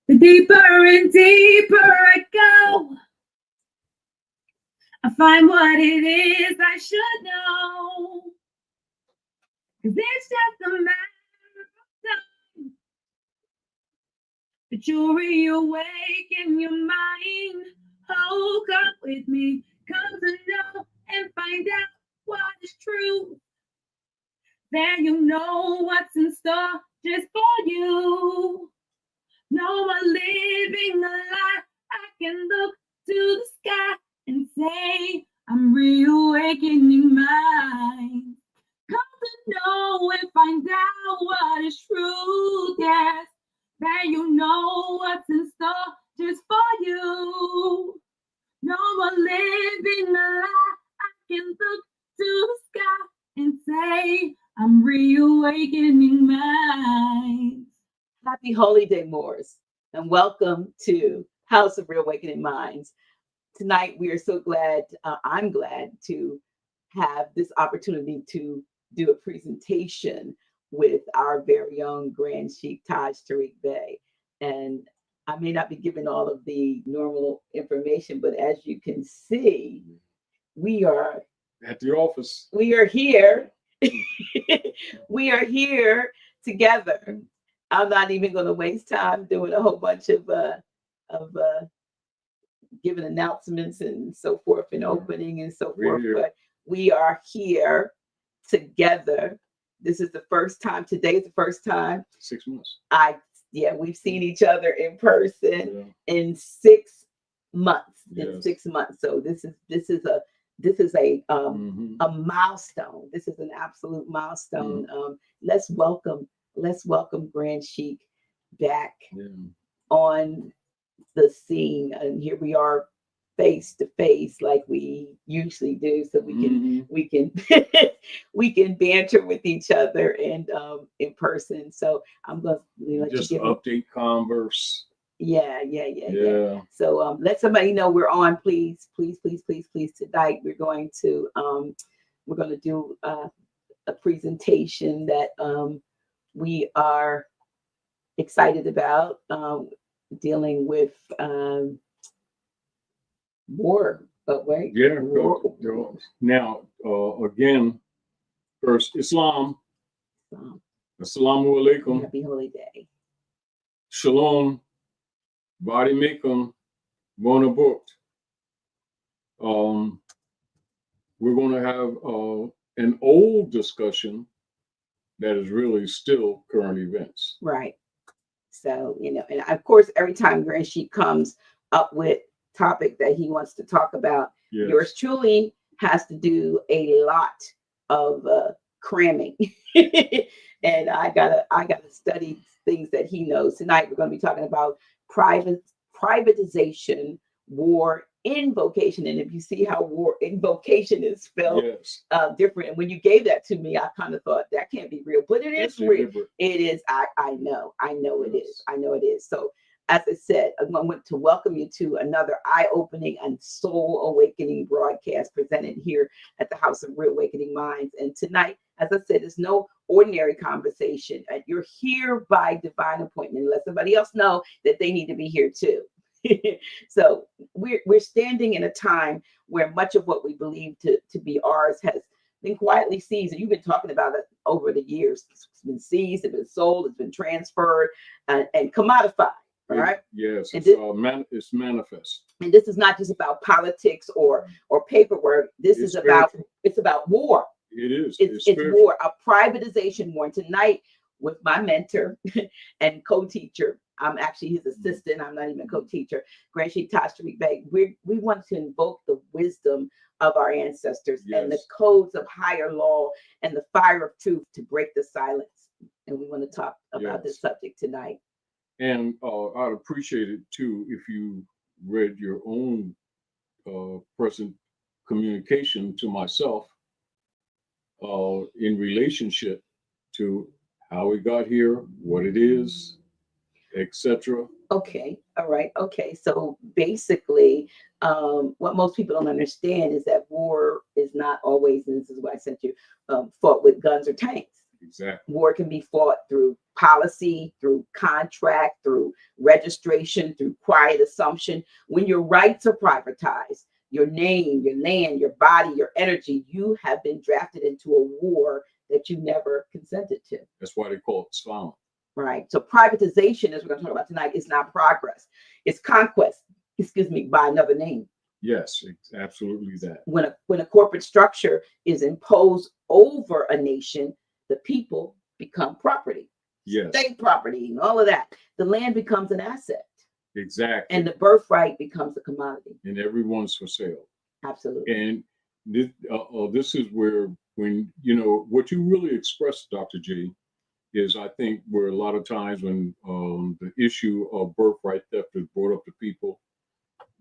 The deeper and deeper I go, I find what it is I should know. 'Cause it's just a matter of time that you'll reawaken your mind. Oh, come with me, come to know and find out what is true. Then you know what's in store just for you. No more living a lie. I can look to the sky and say, I'm reawakening mine. Come to know and find out what is true, yes. Then you know what's in store just for you. No more living a lie. I can look to the sky and say, I'm reawakening mine. Happy Holy Day, Moors, and welcome to House of Reawakening Minds. Tonight, we are so glad, I'm glad to have this opportunity to do a presentation with our very own Grand Sheik Taj Tarik Bey. And I may not be giving all of the normal information, but as you can see, we are at the office. We are here. We are here together. I'm not even going to waste time doing a whole bunch of giving announcements and so forth and opening and so forth. But we are here together. This is the first time. Today is the first time. 6 months. We've seen each other in person in 6 months. In 6 months. So this is a milestone. This is an absolute milestone. Let's welcome Grand Sheik back on the scene, and here we are face to face like we usually do, so we can we can banter with each other and in person. So I'm gonna let just you give update converse. Yeah. So let somebody know we're on, please. Tonight we're going to do a presentation that we are excited about, dealing with war. But wait, war. Now again, first Islam. Assalamu alaikum. Happy Holy Day. Shalom. Body Makum, Bona booked. We're going to have an old discussion that is really still current events. Right. So, and of course, every time Grand Sheik comes up with topic that he wants to talk about, yours truly has to do a lot of cramming. And I gotta study things that he knows. Tonight, we're going to be talking about privatization war invocation. And if you see how war invocation is spelled different, and when you gave that to me, I kind of thought that can't be real, but it is real. It is. I know it is. I know it is. So as I said, I want to welcome you to another eye-opening and soul-awakening broadcast presented here at the House of Reawakening Minds. And tonight, as I said, it's no ordinary conversation. You're here by divine appointment. Let somebody else know that they need to be here too. So we're standing in a time where much of what we believe to be ours has been quietly seized. And you've been talking about it over the years. It's been seized, it's been sold, it's been transferred and commodified. All right. Yes, it's manifest. And this is not just about politics or paperwork. It's about war. It is. It's war, a privatization war. And tonight, with my mentor and co-teacher, I'm actually his assistant. I'm not even a co-teacher, Grand Sheik Taj Tarik Bey. We want to invoke the wisdom of our ancestors and the codes of higher law and the fire of truth to break the silence. And we want to talk about this subject tonight. And I'd appreciate it too if you read your own present communication to myself in relationship to how we got here, what it is, etc. Okay, all right, okay. So basically, what most people don't understand is that war is not always, and this is why I sent you, fought with guns or tanks. Exactly. War can be fought through policy, through contract, through registration, through quiet assumption. When your rights are privatized, your name, your land, your body, your energy, you have been drafted into a war that you never consented to. That's why they call it Islam. Right. So privatization, as we're going to talk about tonight, is not progress. It's conquest, by another name. Yes, absolutely that. When a corporate structure is imposed over a nation, the people become property. Yes. State property and all of that. The land becomes an asset. Exactly. And the birthright becomes a commodity. And everyone's for sale. Absolutely. And this is where, when, what you really expressed, Dr. G, is I think where a lot of times when the issue of birthright theft is brought up to people,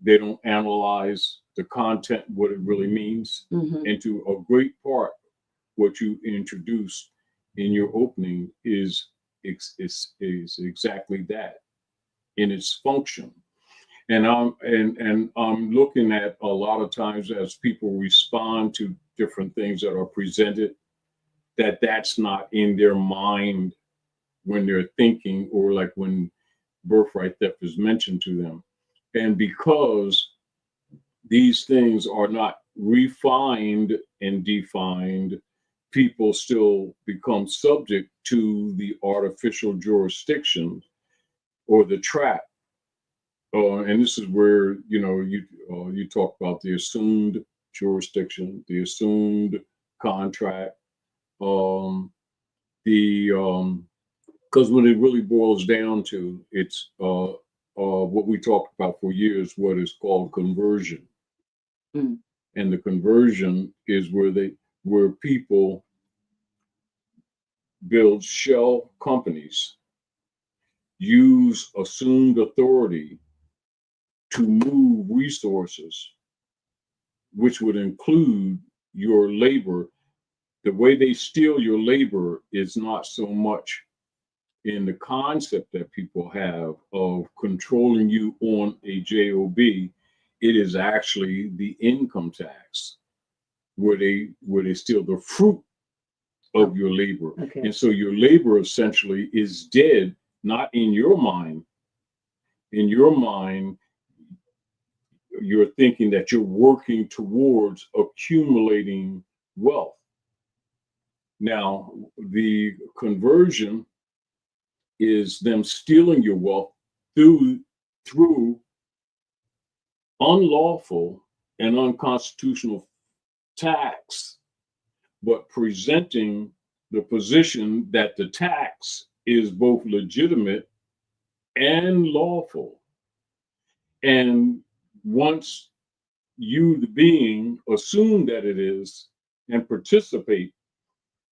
they don't analyze the content, what it really means. Mm-hmm. And to a great part, what you introduced in your opening is exactly that in its function. And I'm looking at a lot of times as people respond to different things that are presented, that's not in their mind when they're thinking, or like when birthright theft is mentioned to them. And because these things are not refined and defined, people still become subject to the artificial jurisdiction or the trap. And this is where, you talk about the assumed jurisdiction, the assumed contract, because when it really boils down to, it's what we talked about for years, what is called conversion. Mm. And the conversion is where people build shell companies, use assumed authority to move resources, which would include your labor. The way they steal your labor is not so much in the concept that people have of controlling you on a job. It is actually the income tax, where they steal the fruit of your labor. Okay. And so your labor essentially is dead, not in your mind. In your mind, you're thinking that you're working towards accumulating wealth. Now, the conversion is them stealing your wealth through unlawful and unconstitutional tax, but presenting the position that the tax is both legitimate and lawful. And once you, the being, assume that it is and participate,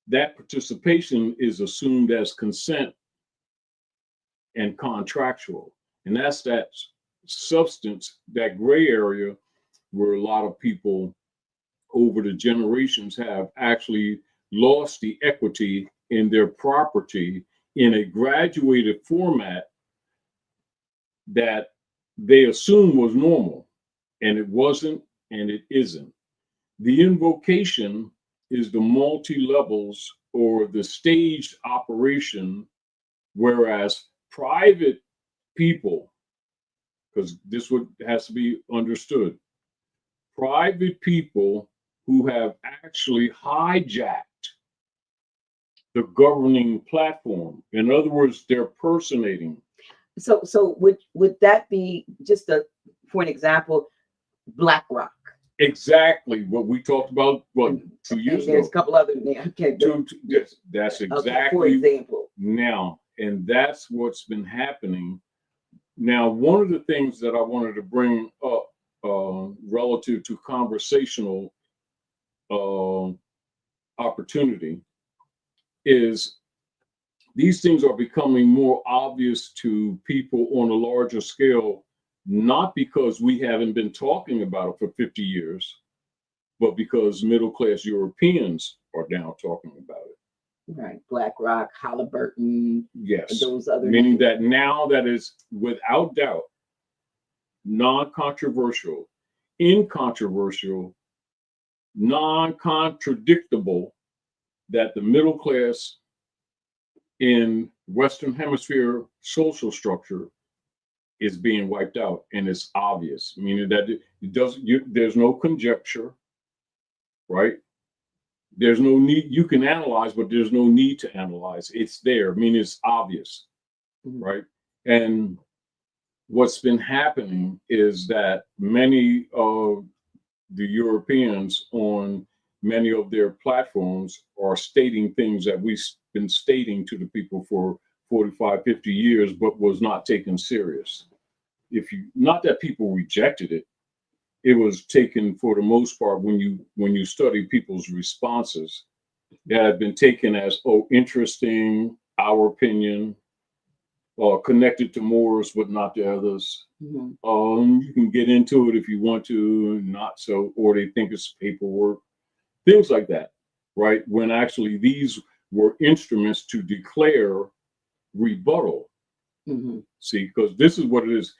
that participation is assumed as consent and contractual. And that's that substance, that gray area, where a lot of people over the generations have actually lost the equity in their property in a graduated format that they assume was normal, and it wasn't, and it isn't. The invocation is the multi-levels or the staged operation, whereas private people, because this has to be understood, private people who have actually hijacked the governing platform. In other words, they're personating. So would that be just for an example, BlackRock? Exactly what we talked about 2 years ago. There's a couple other names. That's exactly. Okay, for example. Now, and that's what's been happening. Now, one of the things that I wanted to bring up relative to conversational opportunity is these things are becoming more obvious to people on a larger scale, not because we haven't been talking about it for 50 years, but because middle-class Europeans are now talking about it. Right, BlackRock, Halliburton, yes, those other meaning names. that now that is without doubt non-controversial, incontroversial, non-contradictable that the middle class in Western Hemisphere social structure is being wiped out, and it's obvious, meaning that there's no conjecture, right? There's no need, you can analyze, but there's no need to analyze. It's there, meaning it's obvious, right? And what's been happening is that many of the Europeans on many of their platforms are stating things that we've been stating to the people for 45, 50 years, but was not taken serious. Not that people rejected it, it was taken for the most part, when you study people's responses, that have been taken as, oh, interesting, our opinion, connected to Moors, but not to others. You can get into it if you want to, not so, or they think it's paperwork, things like that, right? When actually these were instruments to declare rebuttal. See, because this is what it is.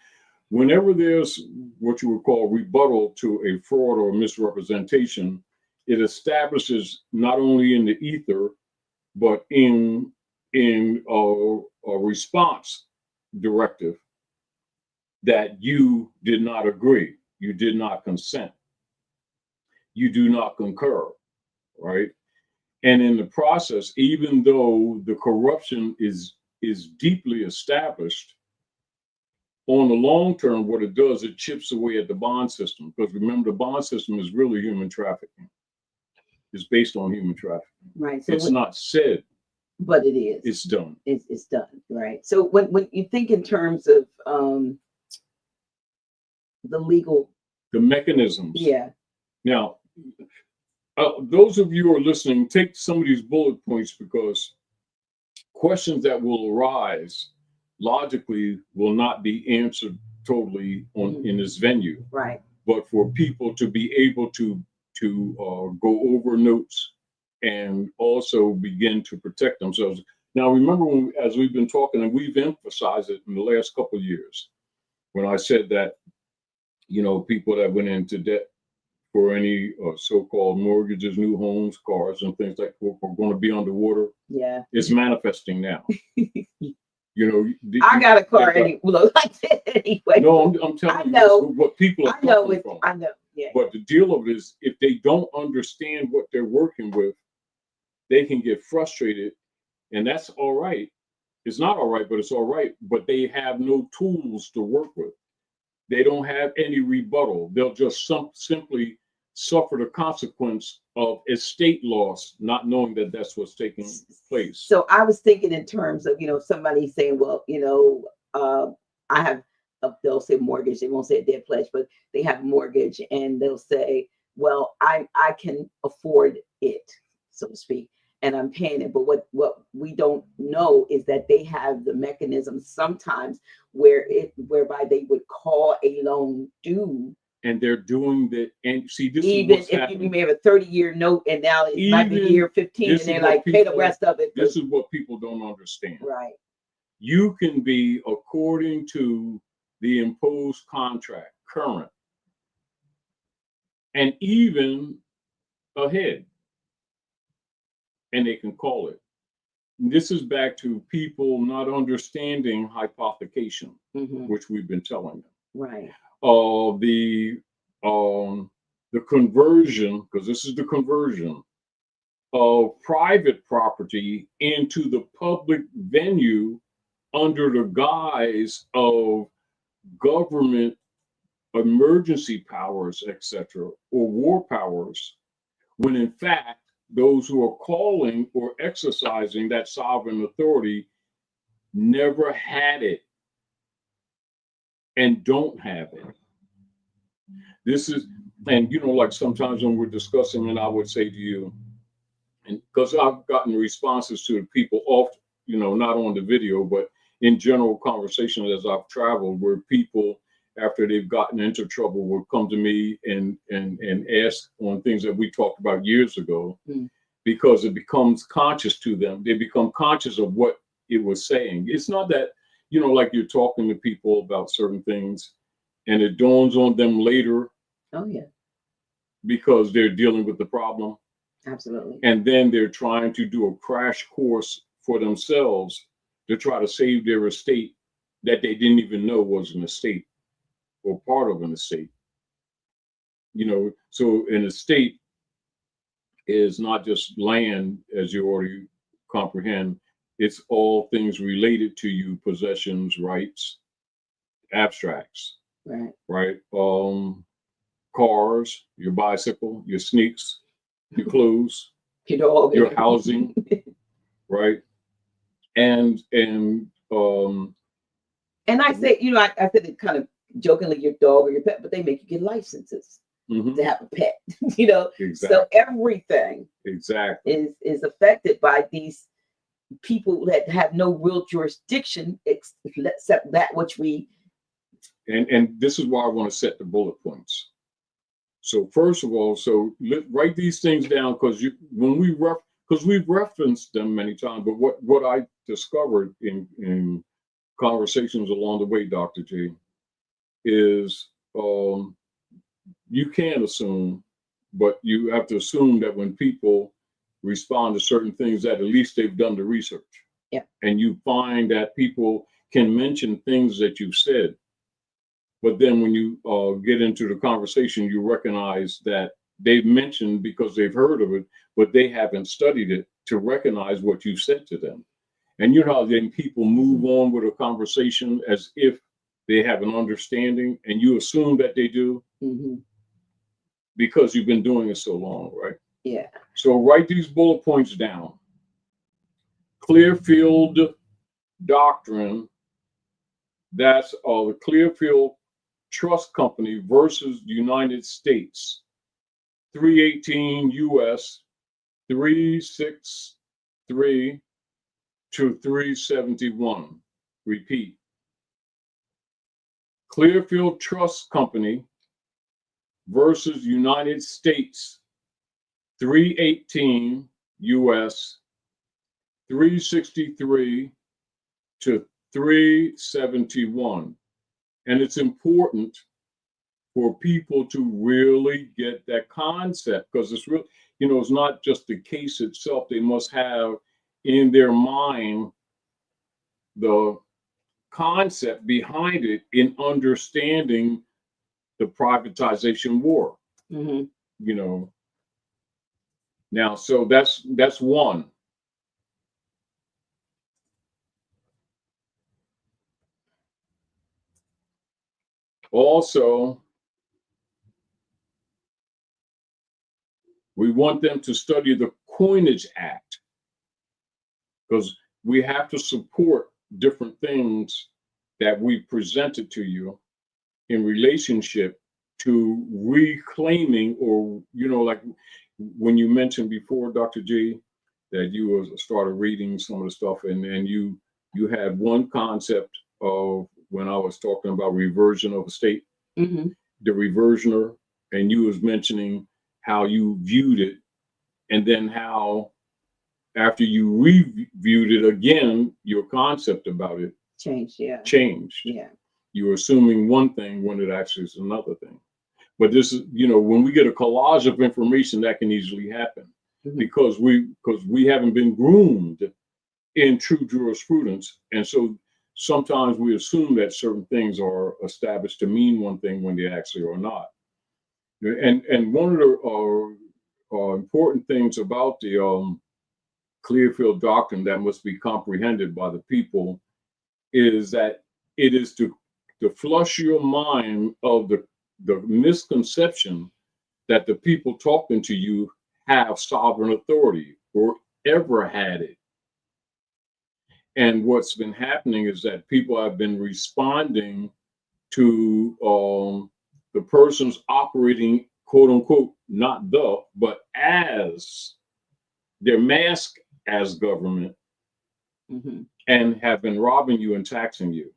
Whenever there's what you would call rebuttal to a fraud or misrepresentation, it establishes not only in the ether, but in a response directive that you did not agree, you did not consent, you do not concur, right? And in the process, even though the corruption is deeply established, on the long term, what it does, it chips away at the bond system. Because remember, the bond system is really human trafficking. It's based on human trafficking. Right. So it's not said, but it is. It's done. It's done. Right. So when you think in terms of the mechanisms. Yeah. Now, those of you who are listening, take some of these bullet points, because questions that will arise logically will not be answered totally in this venue. Right. But for people to be able to go over notes and also begin to protect themselves. Now, remember, as we've been talking, and we've emphasized it in the last couple of years, when I said that, people that went into debt for any so-called mortgages, new homes, cars, and things like that are going to be underwater. Yeah. It's manifesting now. I got a car like that anyway. No, I'm telling you what people are coming from. I know. Yeah. But the deal of it is, if they don't understand what they're working with, they can get frustrated, and that's all right. It's not all right, but it's all right. But they have no tools to work with. They don't have any rebuttal. They'll just simply suffer the consequence of estate loss, not knowing that that's what's taking place. So I was thinking in terms of, somebody saying, well, I have, they'll say mortgage, they won't say a debt pledge, but they have mortgage, and they'll say, well, I can afford it, so to speak, and I'm paying it. But what we don't know is that they have the mechanism sometimes whereby they would call a loan due. And they're doing that. And see, this even is what's if happening. you may have a 30-year note, and now it might be year 15, and they're like, pay the rest of it. This is what people don't understand. Right. You can be, according to the imposed contract, current, and even ahead, and they can call it. And this is back to people not understanding hypothecation, which we've been telling them. Right. The conversion, because this is the conversion of private property into the public venue under the guise of government emergency powers, etc., or war powers, when in fact those who are calling or exercising that sovereign authority never had it and don't have it. This is, and like sometimes when we're discussing, and I would say to you, and because I've gotten responses to the people off, not on the video, but in general conversations as I've traveled, where people, after they've gotten into trouble, will come to me and ask on things that we talked about years ago, because it becomes conscious to them. They become conscious of what it was saying. It's not that, like you're talking to people about certain things and it dawns on them later. Oh, yeah. Because they're dealing with the problem. Absolutely. And then they're trying to do a crash course for themselves to try to save their estate that they didn't even know was an estate or part of an estate. So an estate is not just land, as you already comprehend. It's all things related to you, possessions, rights, abstracts, right? Cars, your bicycle, your sneaks, your clothes, your housing, right? And I say, I said it kind of jokingly, your dog or your pet, but they make you get licenses to have a pet, Exactly. So everything exactly is affected by these people that have no real jurisdiction except that which we. And this is why I want to set the bullet points. So first of all, write these things down, because we've referenced them many times. But what I discovered in conversations along the way, Dr. J, is you can't assume, but you have to assume that when people respond to certain things, that at least they've done the research. Yeah. And you find that people can mention things that you've said, but then when you get into the conversation, you recognize that they've mentioned because they've heard of it, but they haven't studied it to recognize what you said to them. And how then people move on with a conversation as if they have an understanding, and you assume that they do because you've been doing it so long, right? Yeah. So write these bullet points down. Clearfield doctrine. That's the Clearfield Trust Company versus United States. 318 U.S. 363 to 371. Repeat. Clearfield Trust Company versus United States. 318 U.S. 363 to 371. And it's important for people to really get that concept, because it's real, it's not just the case itself. They must have in their mind the concept behind it in understanding the privatization war. Now, so that's one. Also, we want them to study the Coinage Act, because we have to support different things that we presented to you in relationship to reclaiming, or, like when you mentioned before, Dr. G, that you started reading some of the stuff, and you had one concept of when I was talking about reversion of a state, the reversioner, and you was mentioning how you viewed it, and then how after you reviewed it again, your concept about it changed. Yeah. You were assuming one thing when it actually is another thing. But this is, when we get a collage of information, that can easily happen because we haven't been groomed in true jurisprudence. And so sometimes we assume that certain things are established to mean one thing when they actually are not. And one of the important things about the Clearfield doctrine that must be comprehended by the people is that it is to flush your mind of the misconception that the people talking to you have sovereign authority or ever had it. And what's been happening is that people have been responding to the persons operating, quote unquote, not but as their mask as government, and have been robbing you and taxing you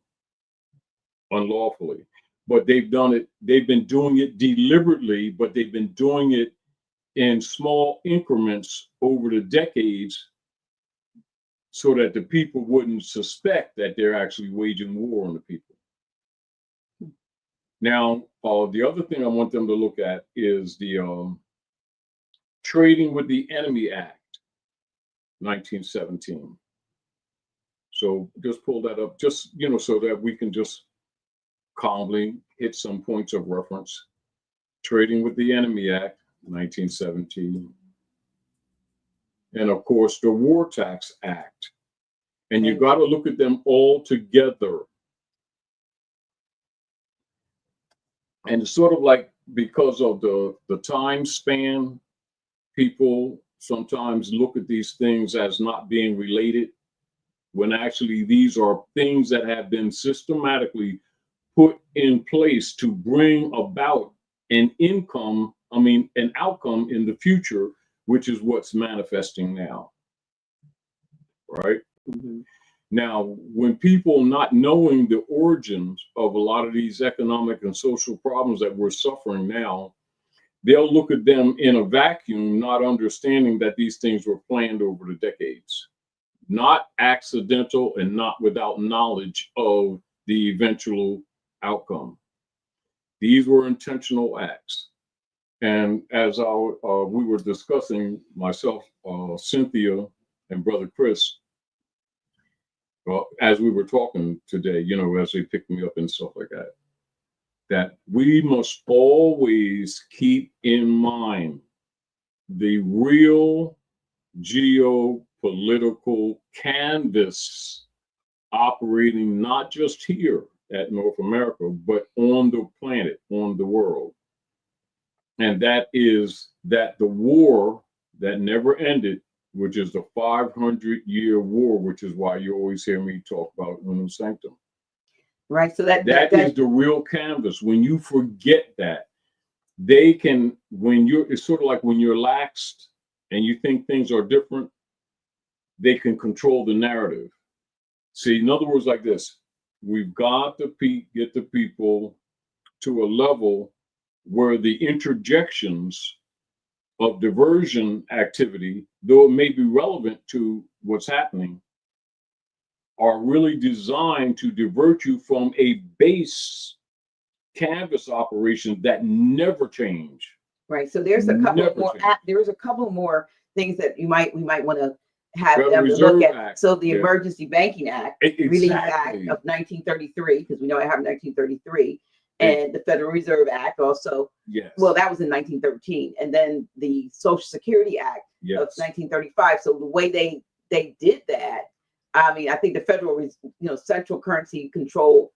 unlawfully. But they've been doing it deliberately, but they've been doing it in small increments over the decades so that the people wouldn't suspect that they're actually waging war on the people. Now, the other thing I want them to look at is the Trading with the Enemy Act, 1917. So just pull that up, just, so that we can just calmly hit some points of reference. Trading with the Enemy Act, 1917. And of course, the War Tax Act. And you got to look at them all together. And it's sort of like, because of the time span, people sometimes look at these things as not being related, when actually these are things that have been systematically put in place to bring about an outcome in the future, which is what's manifesting now, right? Mhm. Now, when people not knowing the origins of a lot of these economic and social problems that we're suffering now, they'll look at them in a vacuum, not understanding that these things were planned over the decades, not accidental and not without knowledge of the eventual outcome. These were intentional acts. And as we were discussing, myself, Cynthia, and Brother Chris, as we were talking today, as they picked me up and stuff like that, that we must always keep in mind the real geopolitical canvas operating not just here at North America, but on the planet, on the world. And that is that the war that never ended, which is the 500-year war, which is why you always hear me talk about Unum Sanctum. Right. So that is the real canvas. When you forget that, it's sort of like when you're laxed and you think things are different, they can control the narrative. See, in other words, like this, we've got to get the people to a level where the interjections of diversion activity, though it may be relevant to what's happening, are really designed to divert you from a base canvas operation that never change. Right. So there's a couple more things that we might want to have them to look at. Act. So the Emergency Banking Act, Relief Act of 1933, because we know it happened in 1933, and the Federal Reserve Act also. Yes. Well, that was in 1913, and then the Social Security Act of 1935. So the way they did that, I mean, I think the federal, central currency control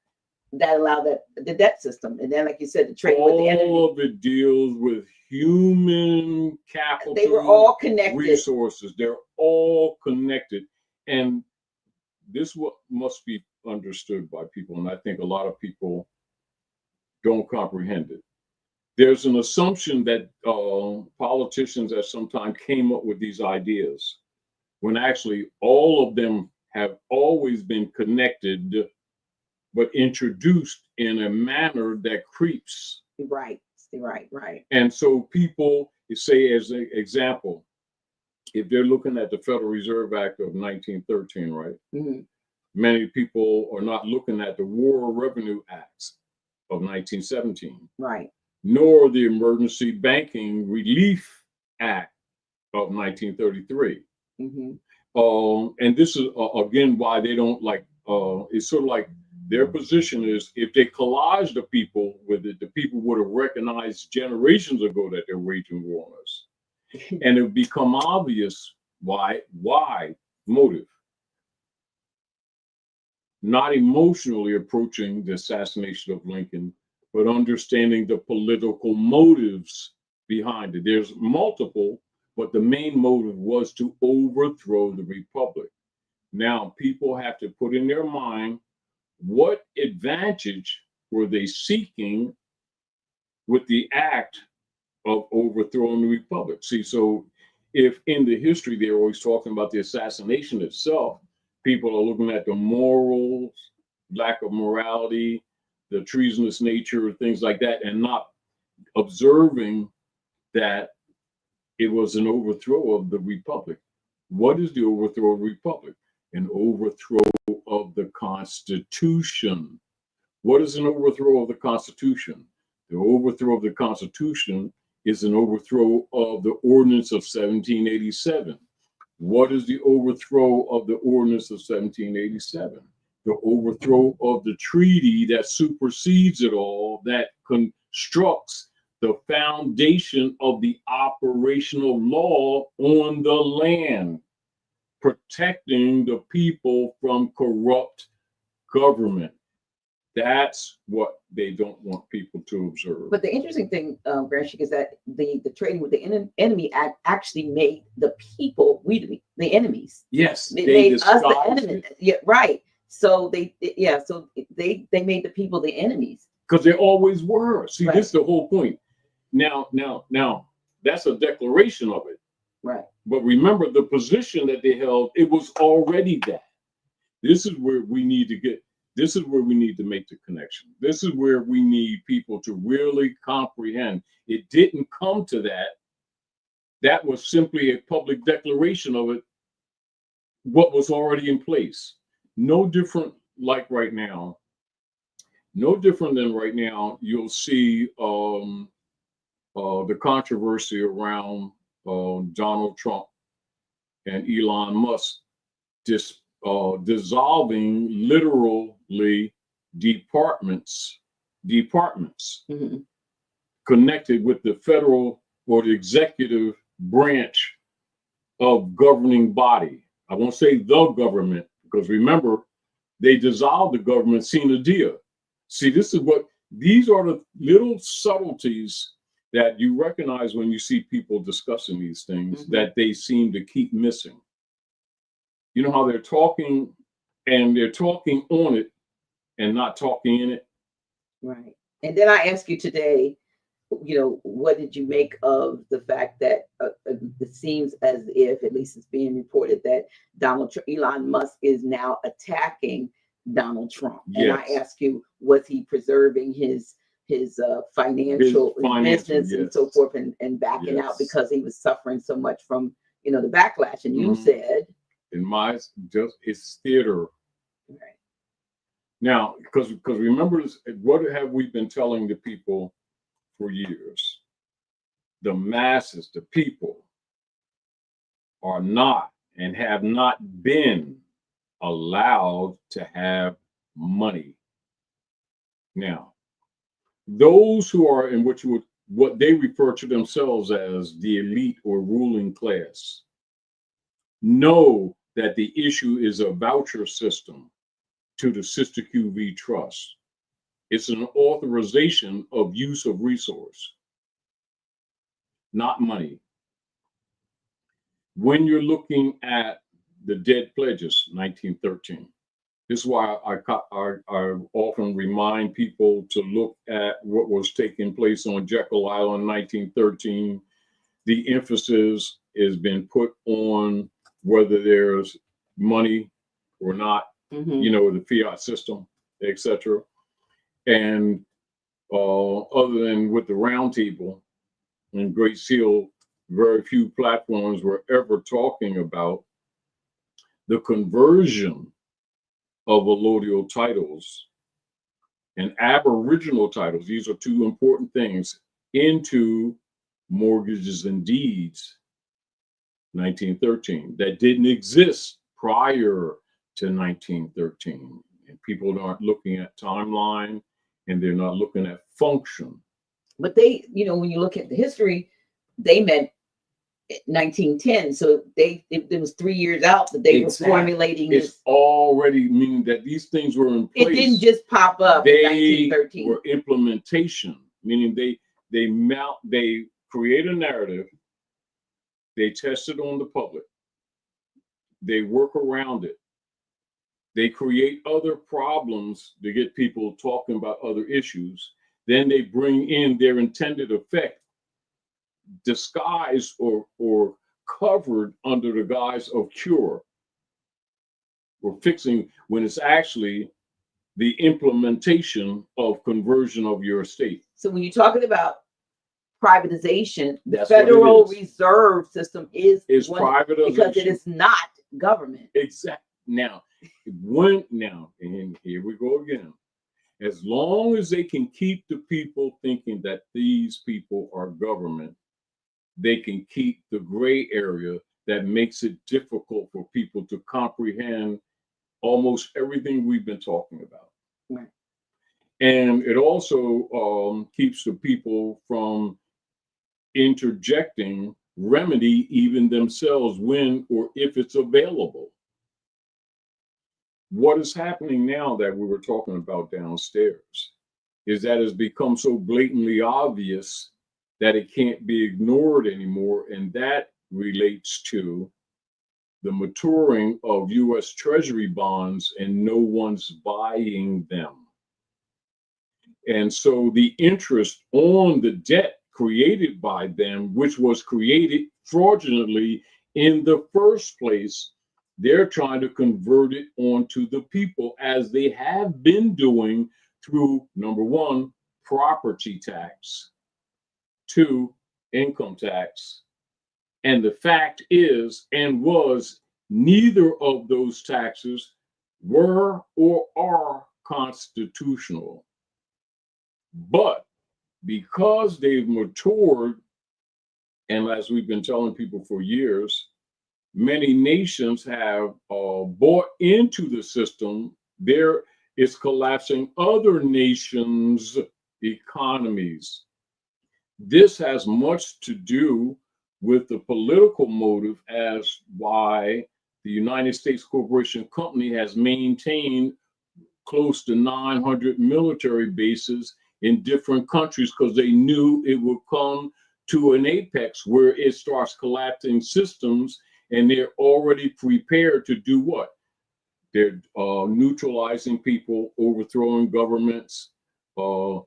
that allowed the debt system, and then, like you said, the trade with the enemy. All of it deals with human capital. They were all connected. Resources. They're all connected, and this must be understood by people, and I think a lot of people don't comprehend it. There's an assumption that politicians at some time came up with these ideas, when actually all of them have always been connected, but introduced in a manner that creeps. Right. And so people say, as an example, if they're looking at the Federal Reserve Act of 1913, right? Mm-hmm. Many people are not looking at the War Revenue Acts of 1917. Right. Nor the Emergency Banking Relief Act of 1933. Mm-hmm. And this is, again, why they don't like, it's sort of like their position is, if they collage the people with it, the people would have recognized generations ago that they're waging war on us. And it would become obvious why motive. Not emotionally approaching the assassination of Lincoln, but understanding the political motives behind it. There's multiple, but the main motive was to overthrow the republic. Now, people have to put in their mind, what advantage were they seeking with the act of overthrowing the republic? See, so if in the history they're always talking about the assassination itself, people are looking at the morals, lack of morality, the treasonous nature, things like that, and not observing that it was an overthrow of the republic. What is the overthrow of the republic? An overthrow of the Constitution. What is an overthrow of the Constitution? The overthrow of the Constitution is an overthrow of the Ordinance of 1787. What is the overthrow of the ordinance of 1787? The overthrow of the treaty that supersedes it all, that constructs the foundation of the operational law on the land, protecting the people from corrupt government. That's what they don't want people to observe. But the interesting thing, Grand Sheik, is that the trading with the enemy actually made the people, the enemies. Yes, they made us the disguised enemy. it. Yeah, right. So they made the people the enemies. Because they always were. See, Right. this is the whole point. Now, that's a declaration of it. Right. But remember, the position that they held, it was already that. This is where we need to get. This is where we need to make the connection. This is where we need people to really comprehend. It didn't come to that. That was simply a public declaration of it, what was already in place. No different like right now. No different than right now, you'll see the controversy around Donald Trump and Elon Musk dissolving literally departments Mm-hmm. connected with the federal or the executive branch of governing body. I won't say the government, because remember, they dissolved the government sine die. See, these are the little subtleties that you recognize when you see people discussing these things, that they seem to keep missing. You know how they're talking and they're talking on it and not talking in it? Right. And then I ask you today, what did you make of the fact that it seems as if, at least it's being reported, that Elon Musk is now attacking Donald Trump. Yes. And I ask you, was he preserving his financial business and so forth and backing out because he was suffering so much from the backlash? And you said, it's theater. Right. Now, because remember, what have we been telling the people for years? The masses, the people, are not and have not been allowed to have money. Now, those who are in what they refer to themselves as the elite or ruling class know that the issue is a voucher system to the Sister QV Trust. It's an authorization of use of resource, not money. When you're looking at the dead pledges, 1913, this is why I often remind people to look at what was taking place on Jekyll Island, 1913. The emphasis has been put on whether there's money or not, the fiat system, etc. And other than with the Round Table and Great Seal, very few platforms were ever talking about the conversion of allodial titles and aboriginal titles. These are two important things, into mortgages and deeds, 1913, that didn't exist prior to 1913. And people aren't looking at timeline and they're not looking at function. But they, when you look at the history, they meant 1910. So it was 3 years out that they were formulating this. It's already meaning that these things were in place. It didn't just pop up in 1913. They were implementation, meaning they create a narrative, they test it on the public, they work around it, they create other problems to get people talking about other issues, then they bring in their intended effect, disguised or covered under the guise of cure or fixing, when it's actually the implementation of conversion of your estate. So when you're talking about privatization, the Federal Reserve System is privatization, because it is not government. Exactly. Now, and here we go again. As long as they can keep the people thinking that these people are government, they can keep the gray area that makes it difficult for people to comprehend almost everything we've been talking about. Right. And it also keeps the people from interjecting remedy even themselves when or if it's available. What is happening now that we were talking about downstairs is that it's become so blatantly obvious that it can't be ignored anymore, and that relates to the maturing of US Treasury bonds and no one's buying them. And so the interest on the debt created by them, which was created fraudulently in the first place, they're trying to convert it onto the people, as they have been doing through, number one, property tax, two, income tax. And the fact is, and was, neither of those taxes were or are constitutional. But because they've matured, and as we've been telling people for years, many nations have bought into the system. There is collapsing other nations' economies. This has much to do with the political motive as why the United States Corporation Company has maintained close to 900 military bases in different countries, because they knew it would come to an apex where it starts collapsing systems, and they're already prepared to do what? They're neutralizing people, overthrowing governments, having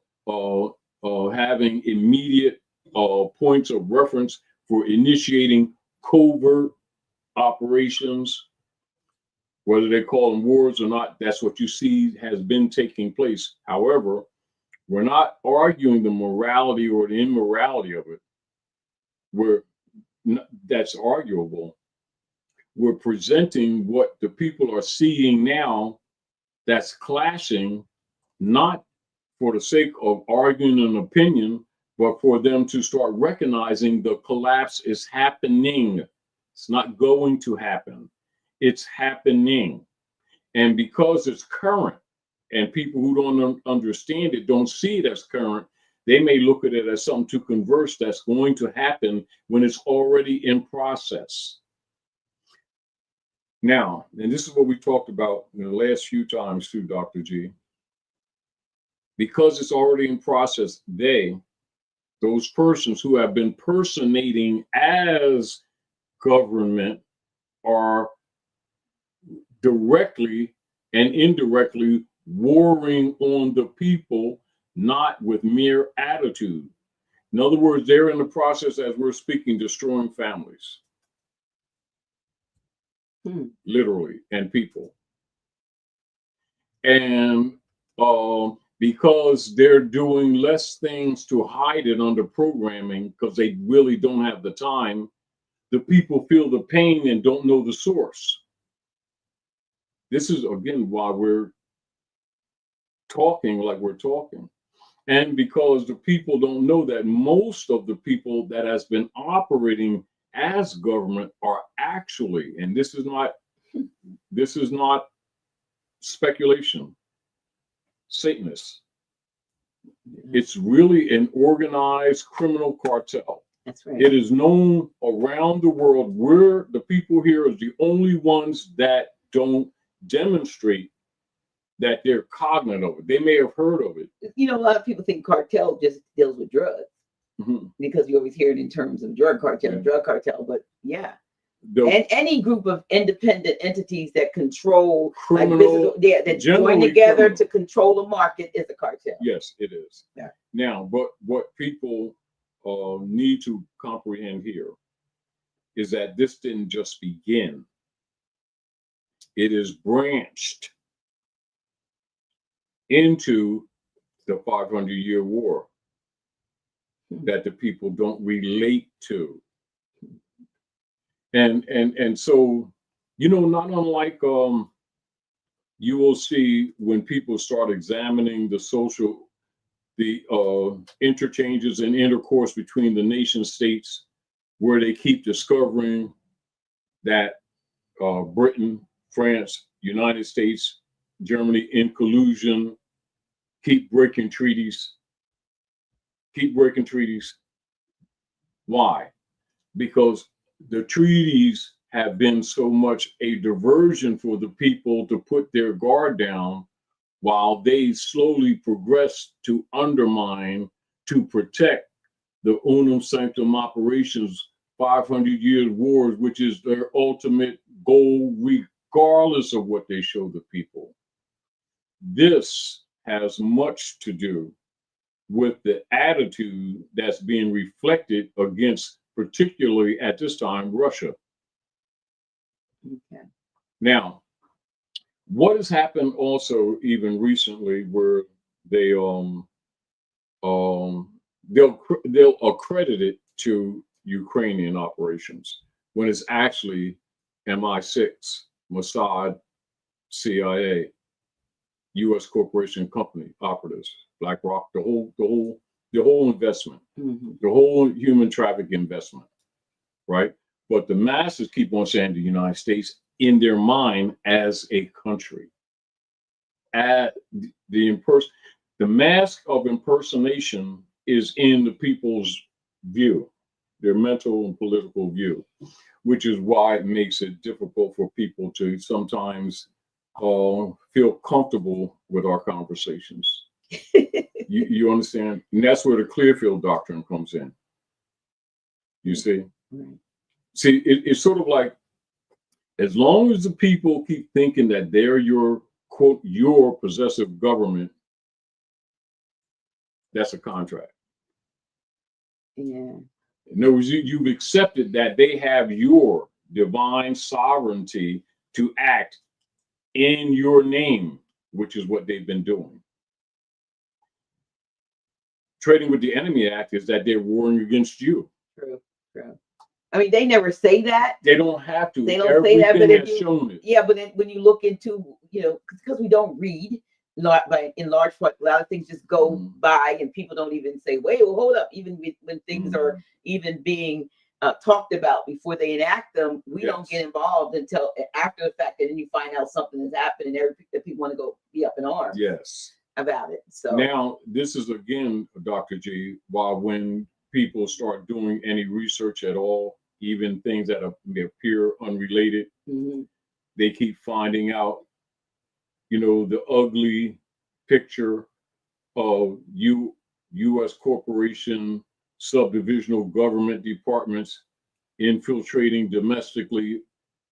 immediate points of reference for initiating covert operations, whether they call them wars or not. That's what you see has been taking place. However, we're not arguing the morality or the immorality of it. That's arguable. We're presenting what the people are seeing now that's clashing, not for the sake of arguing an opinion, but for them to start recognizing the collapse is happening. It's not going to happen. It's happening. And because it's current, and people who don't understand it don't see it as current, they may look at it as something to converse that's going to happen when it's already in process. Now, and this is what we talked about in the last few times too, Dr. G. Because it's already in process, those persons who have been personating as government, are directly and indirectly warring on the people, not with mere attitude. In other words, they're in the process, as we're speaking, destroying families. Literally, and people. And because they're doing less things to hide it under programming, because they really don't have the time, the people feel the pain and don't know the source. This is, again, why we're talking like we're talking. And because the people don't know that most of the people that has been operating as government are actually, and this is not speculation, Satanists. It's really an organized criminal cartel. That's right. It is known around the world. We're the people here is the only ones that don't demonstrate that they're cognizant of it. They may have heard of it. You know, a lot of people think cartel just deals with drugs, because you always hear it in terms of drug cartel, but and any group of independent entities that control criminal, that join together to control a market is a cartel. Yes, it is. Yeah. Now, but what people need to comprehend here is that this didn't just begin. It is branched into the 500-year war that the people don't relate to. And so, you know, not unlike you will see when people start examining the interchanges and intercourse between the nation states, where they keep discovering that Britain, France, United States, Germany in collusion keep breaking treaties. Why? Because the treaties have been so much a diversion for the people to put their guard down while they slowly progress to undermine, to protect the unum sanctum operations, 500 years wars, which is their ultimate goal, regardless of what they show the people. This has much to do with the attitude that's being reflected against, particularly at this time, Russia. Okay. Now, what has happened also even recently, where they'll accredit it to Ukrainian operations when it's actually MI6, Mossad, CIA, U.S. corporation company operatives, BlackRock, the whole investment, the whole human traffic investment, right? But the masses keep on saying the United States in their mind as a country. At the mask of impersonation is in the people's view, their mental and political view, which is why it makes it difficult for people to sometimes feel comfortable with our conversations. You understand? And that's where the Clearfield doctrine comes in. You see? Right. See, it's sort of like, as long as the people keep thinking that they're your, quote, your possessive government, that's a contract. Yeah. In other words, you've accepted that they have your divine sovereignty to act in your name, which is what they've been doing. Trading with the Enemy Act is that they're warring against you. True. I mean, they never say that. They don't have to. They don't say that, but if you, shown it. yeah, but then when you look into, because we don't read, in large part, a lot of things just go by, and people don't even say, wait, well, hold up. Even when things are even being talked about before they enact them, we don't get involved until after the fact, and then you find out something has happened, and people want to go be up in arms. Yes. About it. So now this is again, Dr. G, when people start doing any research at all, even things that may appear unrelated, they keep finding out, the ugly picture of U.S. corporation subdivisional government departments infiltrating domestically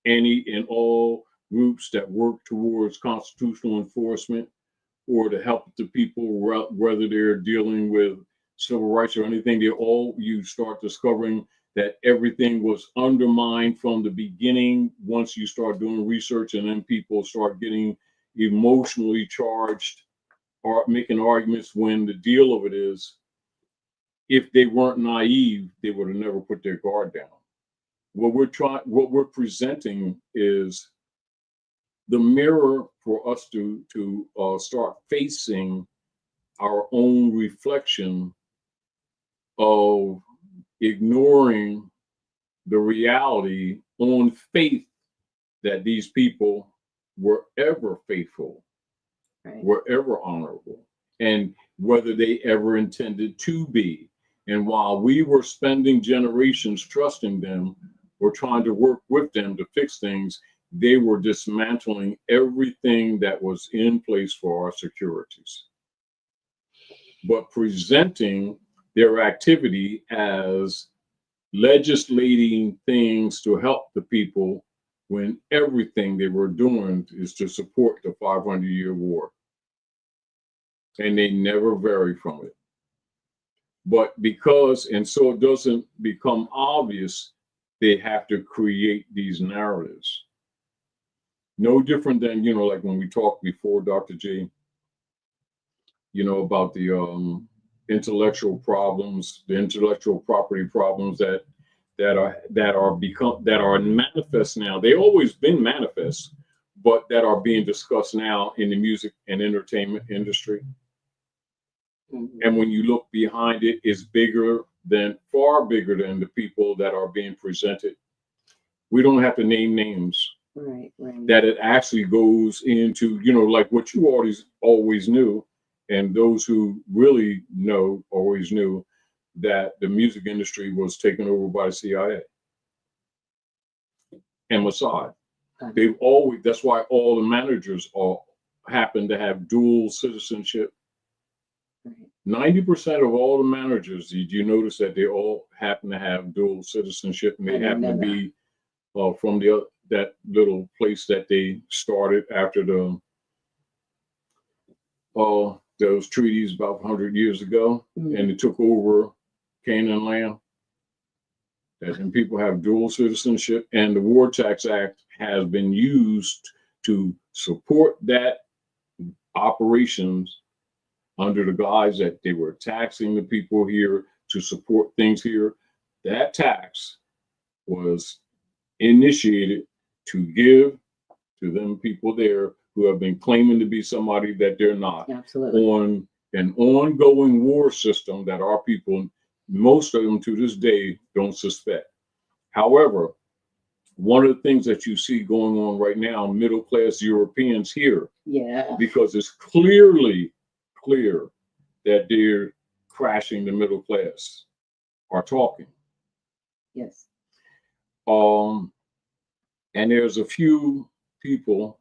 any and all groups that work towards constitutional enforcement or to help the people, whether they're dealing with civil rights or anything. You start discovering that everything was undermined from the beginning once you start doing research, and then people start getting emotionally charged or making arguments, when the deal of it is, if they weren't naive, they would have never put their guard down. What we're presenting is the mirror for us to start facing our own reflection of ignoring the reality on faith that these people were ever faithful, were ever honorable, and whether they ever intended to be. And while we were spending generations trusting them or trying to work with them to fix things, they were dismantling everything that was in place for our securities, but presenting their activity as legislating things to help the people, when everything they were doing is to support the 500-year war. And they never vary from it. But so it doesn't become obvious, they have to create these narratives. No different than, like when we talked before, Dr. J, about the intellectual problems, the intellectual property problems that are manifest now. They've always been manifest, but that are being discussed now in the music and entertainment industry. And when you look behind it, it's far bigger than the people that are being presented. We don't have to name names. Right. That it actually goes into, like what you always knew, and those who really know always knew, that the music industry was taken over by the CIA and Mossad. They've always, that's why all the managers happen to have dual citizenship. 90% of all the managers, did you notice that they all happen to have dual citizenship, and they happen to be from that little place that they started after those treaties about 100 years ago, and they took over Canaan land. And people have dual citizenship, and the War Tax Act has been used to support that operations under the guise that they were taxing the people here to support things here. That tax was initiated to give to them people there who have been claiming to be somebody that they're not. Absolutely. On an ongoing war system that our people, most of them to this day, don't suspect. However, one of the things that you see going on right now, middle class Europeans here, because it's clearly clear that they're crashing the middle class, are talking. Yes. And there's a few people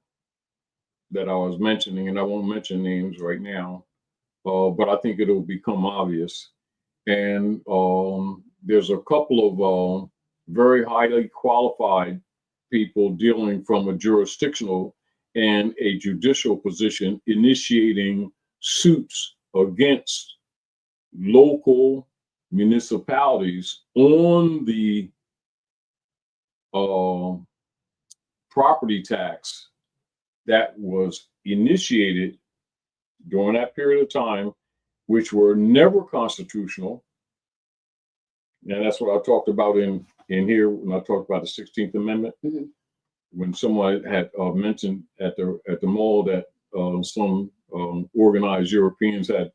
that I was mentioning, and I won't mention names right now, but I think it'll become obvious. And there's a couple of very highly qualified people dealing from a jurisdictional and a judicial position, initiating suits against local municipalities on the property tax that was initiated during that period of time, which were never constitutional. And that's what I talked about in here when I talked about the 16th Amendment. When someone had mentioned at the mall that some organized Europeans had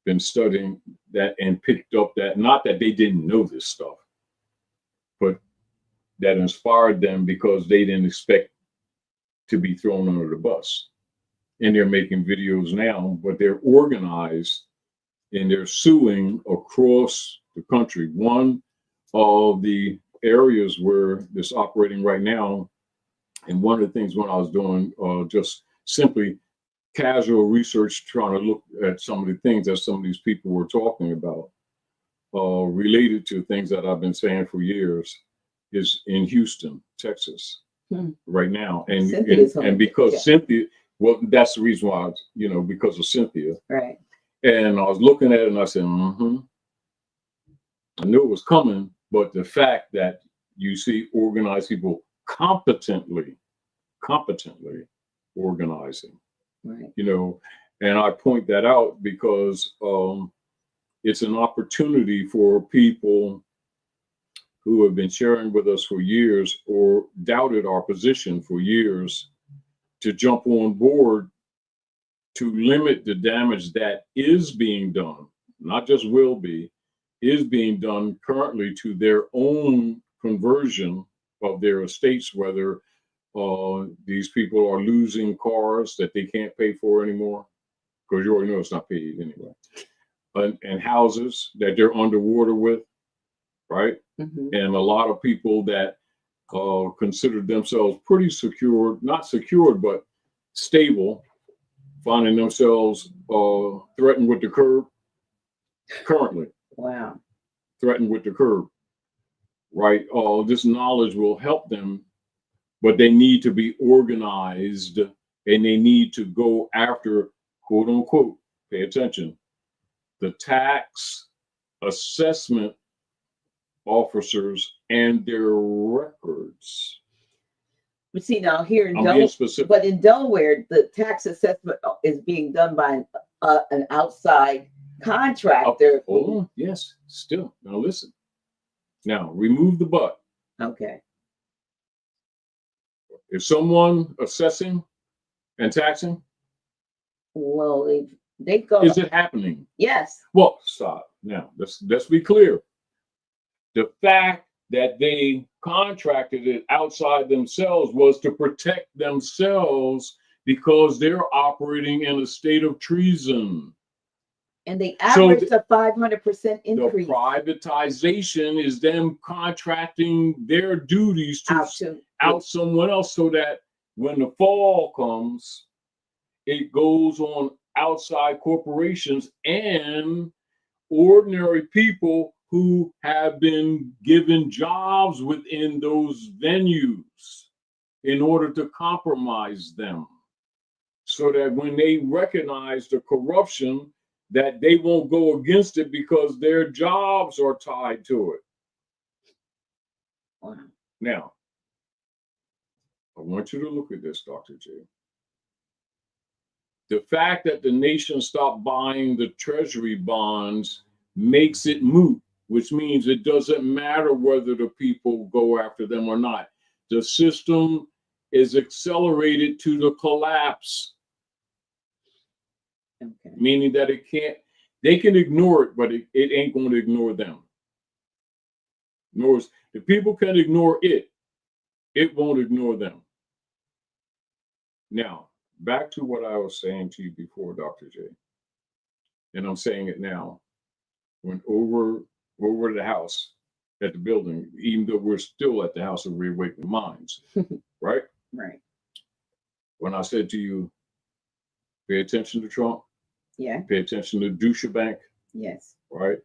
been studying that and picked up that, not that they didn't know this stuff, but that inspired them because they didn't expect to be thrown under the bus. And they're making videos now, but they're organized and they're suing across the country. One of the areas where this operating right now, and one of the things when I was doing just simply casual research, trying to look at some of the things that some of these people were talking about, related to things that I've been saying for years, is in Houston, Texas, right now. And because Cynthia, well, that's the reason why, because of Cynthia. Right. And I was looking at it and I said, I knew it was coming, but the fact that you see organized people competently organizing, right. And I point that out because it's an opportunity for people who have been sharing with us for years or doubted our position for years to jump on board to limit the damage that is being done, not just will be, is being done currently to their own conversion of their estates, whether these people are losing cars that they can't pay for anymore, because you already know it's not paid anyway, and houses that they're underwater with, right? And a lot of people that consider themselves pretty secure, not secured, but stable, finding themselves threatened with the curb currently. Wow. Threatened with the curb, right? This knowledge will help them, but they need to be organized and they need to go after, quote unquote, pay attention, the tax assessment officers and their records. But see, now here in Delaware, the tax assessment is being done by an outside contractor. Yes, still. Now listen. Now remove the but. Okay. Is someone assessing and taxing? Well, they go. Is it happening? Yes. Well, stop. Now let's be clear. The fact that they contracted it outside themselves was to protect themselves because they're operating in a state of treason. And they So averaged a 500% increase. The privatization is them contracting their duties to out someone else, so that when the fall comes, it goes on outside corporations and ordinary people who have been given jobs within those venues in order to compromise them, so that when they recognize the corruption, that they won't go against it because their jobs are tied to it. Wow. Now, I want you to look at this, Dr. J. The fact that the nation stopped buying the treasury bonds makes it moot, which means it doesn't matter whether the people go after them or not. The system is accelerated to the collapse. Okay. Meaning that they can ignore it, but it ain't going to ignore them. In other words, the people can ignore it, it won't ignore them. Now, back to what I was saying to you before, Dr. J, and I'm saying it now. When over the house at the building, even though we're still at the House of Reawakening Minds, right? Right. When I said to you, pay attention to Trump, yeah, pay attention to Deutsche Bank, yes, right?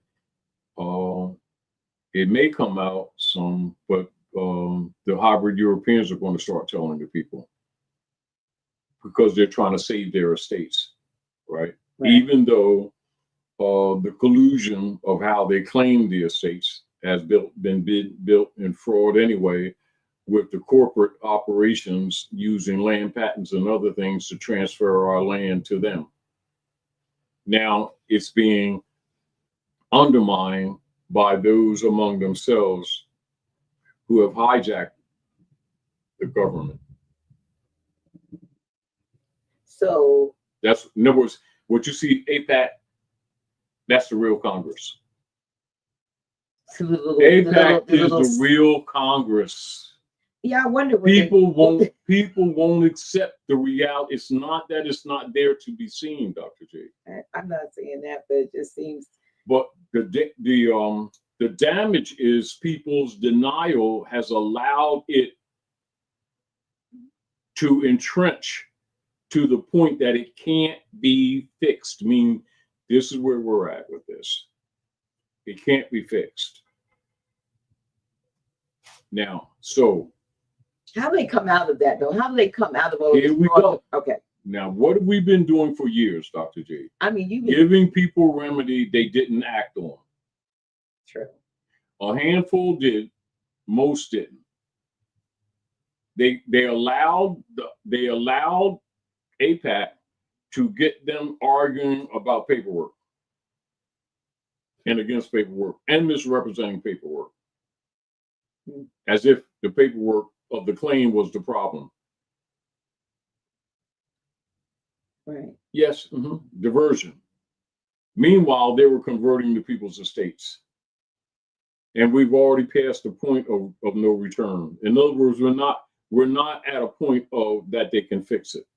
It may come out some, but the hybrid Europeans are going to start telling the people because they're trying to save their estates, right? Even though the collusion of how they claim the estates has been built in fraud anyway, with the corporate operations using land patents and other things to transfer our land to them. Now it's being undermined by those among themselves who have hijacked the government. So that's, in other words, what you see APAC, that's the real Congress. APAC is the real Congress. Yeah, I wonder what people won't accept the reality. It's not that it's not there to be seen, Dr. J. I'm not saying that, but it just seems. But the damage is people's denial has allowed it to entrench to the point that it can't be fixed. I mean, this is where we're at with this. It can't be fixed. Now, so how do they come out of that, though? How do they come out of all here we go. Okay. Now, what have we been doing for years, Dr. J? I mean, you've been giving people remedy they didn't act on. True. A handful did, most didn't. They allowed APAC to get them arguing about paperwork and against paperwork and misrepresenting paperwork, as if the paperwork of the claim was the problem. Right. Yes. Diversion. Meanwhile, they were converting the people's estates. And we've already passed the point of no return. In other words, we're not at a point of that they can fix it.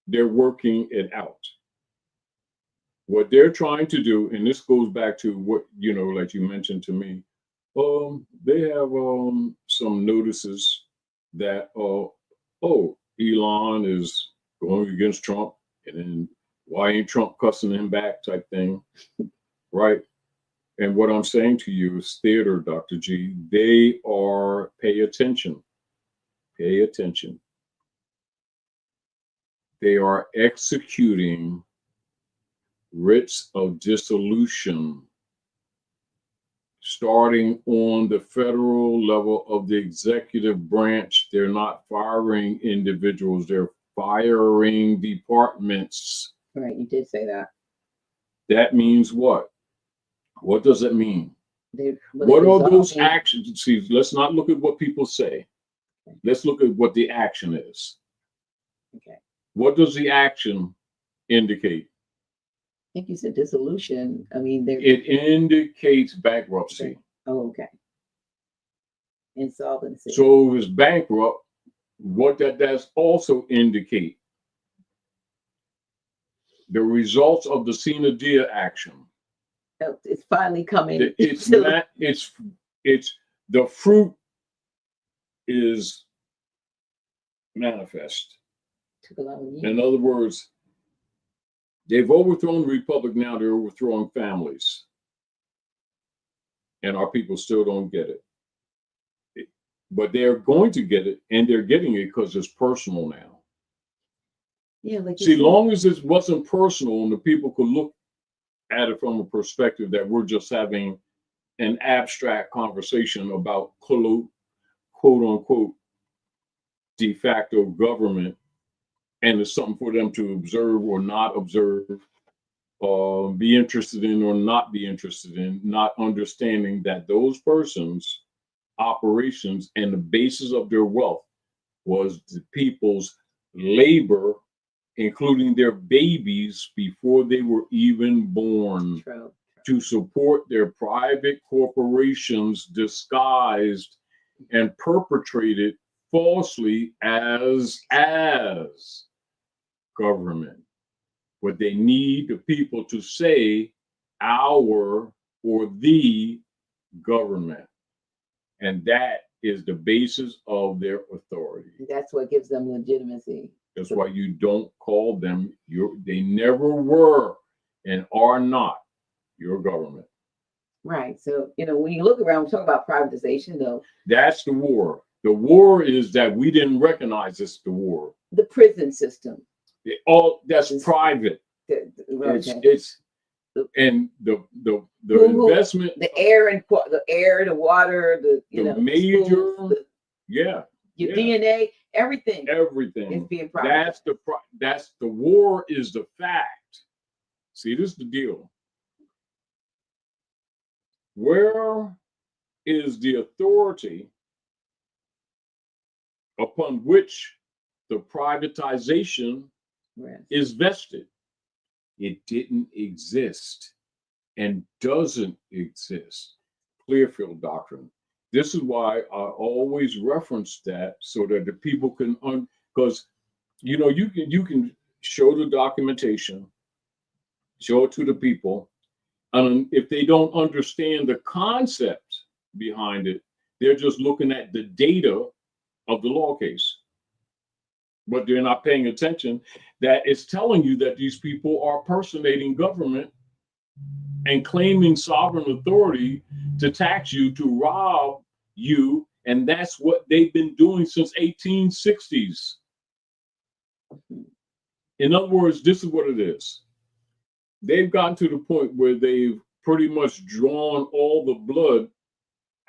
They're working it out. What they're trying to do, and this goes back to what, like you mentioned to me, they have some notices that, Elon is going against Trump, and then why ain't Trump cussing him back type thing, right? And what I'm saying to you is theater, Dr. G. They are, pay attention. Pay attention. They are executing writs of dissolution starting on the federal level of the executive branch. They're not firing individuals, they're firing departments. Right, you did say that. That means what? What does it mean? What are those actions? See, let's not look at what people say. Okay. Let's look at what the action is. Okay. What does the action indicate? I think you said dissolution. I mean, it indicates bankruptcy. Okay. Oh, okay. Insolvency. So it was bankrupt. What that does also indicate the results of the Sina Dia action. It's finally coming. It's to- not, it's the fruit is manifest. took a lot of years. In other words, they've overthrown the republic, now they're overthrowing families. And our people still don't get it. But they're going to get it, and they're getting it because it's personal now. Yeah, like you See, said. long as it wasn't personal and the people could look at it from a perspective that we're just having an abstract conversation about quote unquote de facto government, and it's something for them to observe or not observe, be interested in or not be interested in, not understanding that those persons' operations and the basis of their wealth was the people's labor, including their babies before they were even born, True. to support their private corporations disguised and perpetrated falsely as government. But they need the people to say our or the government. And that is the basis of their authority. That's what gives them legitimacy. That's why you don't call them they never were and are not your government. Right. So, when you look around, we talk about privatization, though. That's the war. The war is that we didn't recognize it's the war. The prison system. That's private. Okay. It's and the investment, the air and the water, the major, schools, your DNA, everything is being privatized. That's the war is the fact. See, this is the deal. Where is the authority upon which the privatization is vested? It didn't exist and doesn't exist. Clearfield doctrine. This is why I always reference that, so that the people can, because you can show the documentation, show it to the people, and if they don't understand the concept behind it, they're just looking at the data of the law case. But they're not paying attention that it's telling you that these people are personating government and claiming sovereign authority to tax you, to rob you, and that's what they've been doing since 1860s. In other words, this is what it is. They've gotten to the point where they've pretty much drawn all the blood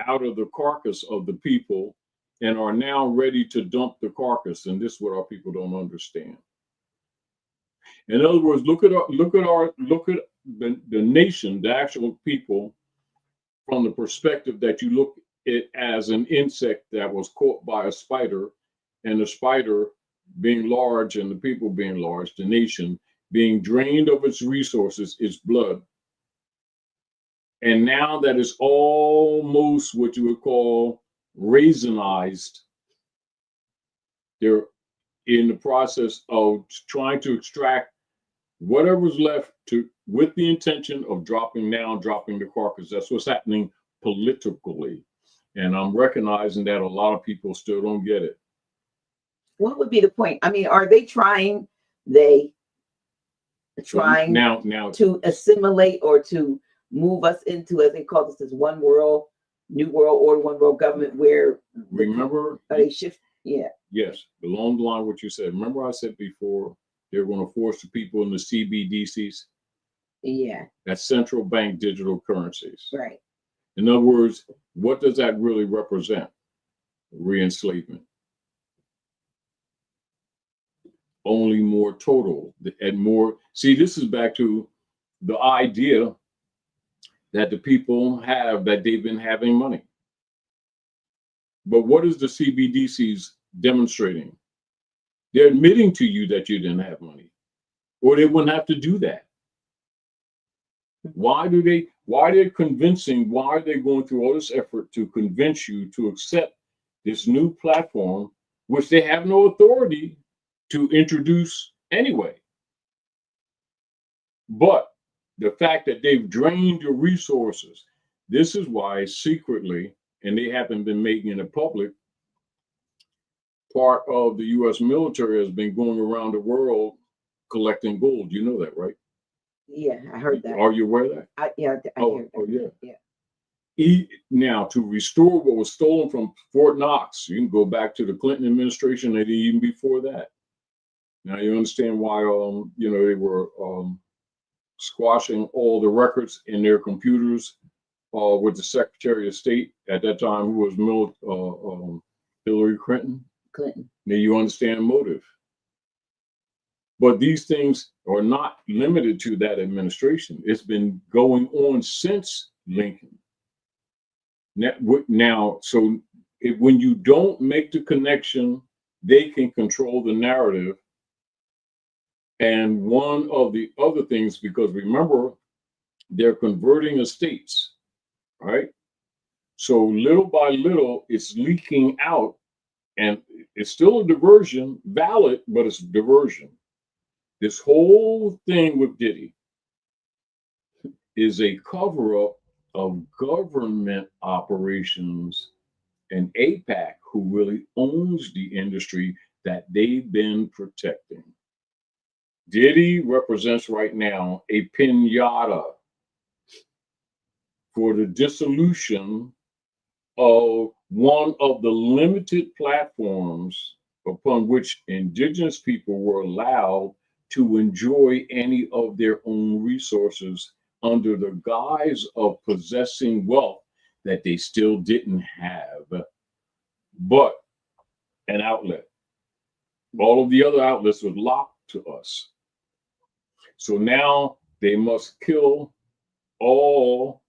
out of the carcass of the people and are now ready to dump the carcass. And this is what our people don't understand. In other words, look at the nation, the actual people, from the perspective that you look at as an insect that was caught by a spider, and the spider being large and the people being large, the nation being drained of its resources, its blood. And now that it's almost what you would call raisinized, they're in the process of trying to extract whatever's left with the intention of dropping the carcass. That's what's happening politically. And I'm recognizing that a lot of people still don't get it. What would be the point? I mean, are they trying now to assimilate or to move us into, as they call this one world, new world order, one world government, where remember they shift? Yeah. Yes, along the line what you said. Remember I said before they're going to force the people in the CBDCs. Yeah. That's central bank digital currencies. Right. In other words, what does that really represent? Re-enslavement. Only more total and more. See, this is back to the idea that the people have, that they've been having money. But what is the CBDCs demonstrating? They're admitting to you that you didn't have money, or they wouldn't have to do that. Why do they? Why they're convincing, why are they going through all this effort to convince you to accept this new platform, which they have no authority to introduce anyway? But the fact that they've drained your resources, this is why secretly, and they haven't been making it public, part of the US military has been going around the world collecting gold. You know that, right? Yeah, I heard that. Are you aware of that? I heard that. Oh, yeah. Yeah. Now, to restore what was stolen from Fort Knox, you can go back to the Clinton administration and even before that. Now you understand why, they were squashing all the records in their computers with the Secretary of State at that time, who was Hillary Clinton. Now you understand motive. But these things are not limited to that administration. It's been going on since Lincoln. Now, so when you don't make the connection, they can control the narrative. And one of the other things, because remember, they're converting estates, right? So little by little, it's leaking out, and it's still a diversion, valid, but it's diversion. This whole thing with Diddy is a cover-up of government operations and APAC, who really owns the industry that they've been protecting. Diddy represents right now a pinata for the dissolution of one of the limited platforms upon which indigenous people were allowed to enjoy any of their own resources under the guise of possessing wealth that they still didn't have, but an outlet. All of the other outlets were locked to us. So now they must kill all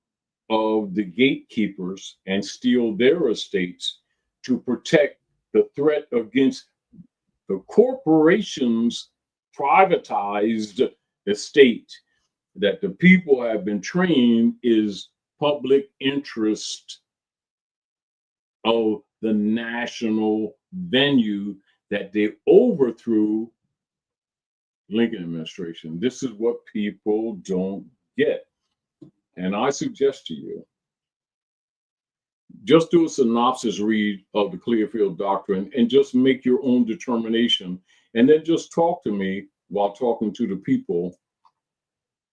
of the gatekeepers and steal their estates to protect the threat against the corporation's privatized estate that the people have been trained is public interest of the national venue that they overthrew Lincoln administration. This is what people don't get. And I suggest to you, just do a synopsis read of the Clearfield doctrine and just make your own determination. And then just talk to me while talking to the people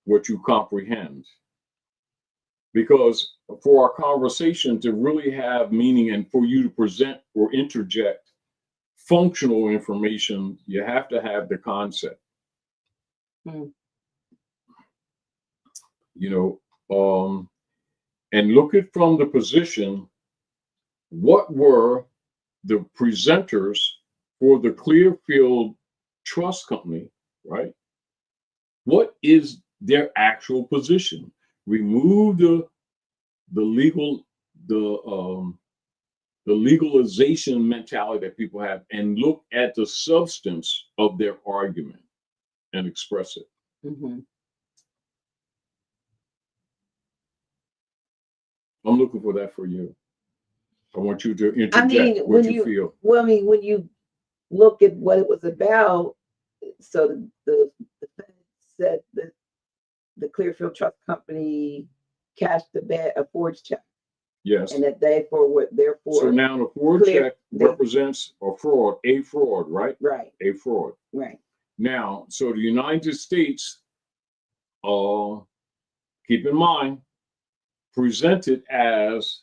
what you comprehend. Because for our conversation to really have meaning and for you to present or interject functional information, you have to have the concept. And look at from the position, what were the presenters for the Clearfield Trust Company, right? What is their actual position? Remove the legalization mentality that people have and look at the substance of their argument and express it. I'm looking for that for you. I want you to interject what you feel. Well, I mean, when you look at what it was about, so the defense said that the Clearfield Trust Company cashed a forged check. Yes. And that therefore. So now the forged check represents a fraud, right? Right. A fraud. Right. Now, so the United States, keep in mind, presented as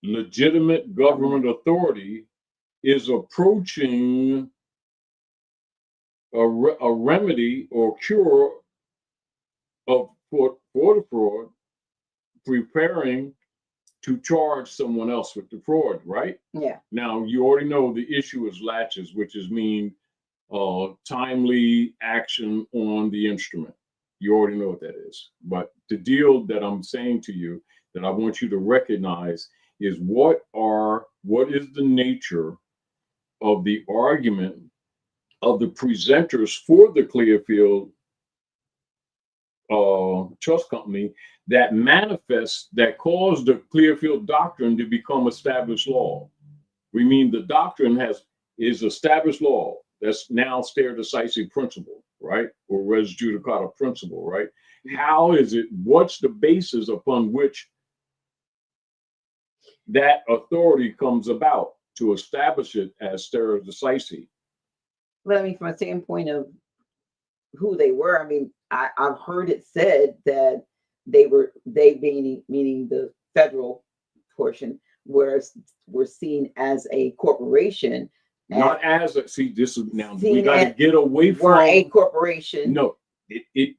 legitimate government authority is approaching a remedy or cure for the fraud, preparing to charge someone else with the fraud, right? Yeah. Now, you already know the issue is laches, which is mean timely action on the instrument. You already know what that is. But the deal that I'm saying to you that I want you to recognize is what is the nature of the argument of the presenters for the Clearfield trust company that manifests, that caused the Clearfield doctrine to become established law. We mean the doctrine is established law. That's now stare decisis principle, right? Or res judicata principle, right? How is it, what's the basis upon which that authority comes about to establish it as stare decisis? Well, I mean, from a standpoint of who they were, I mean, I've heard it said that they meaning the federal portion, were seen as a corporation. Not as a, see, this is now, we got to get away from a corporation. No,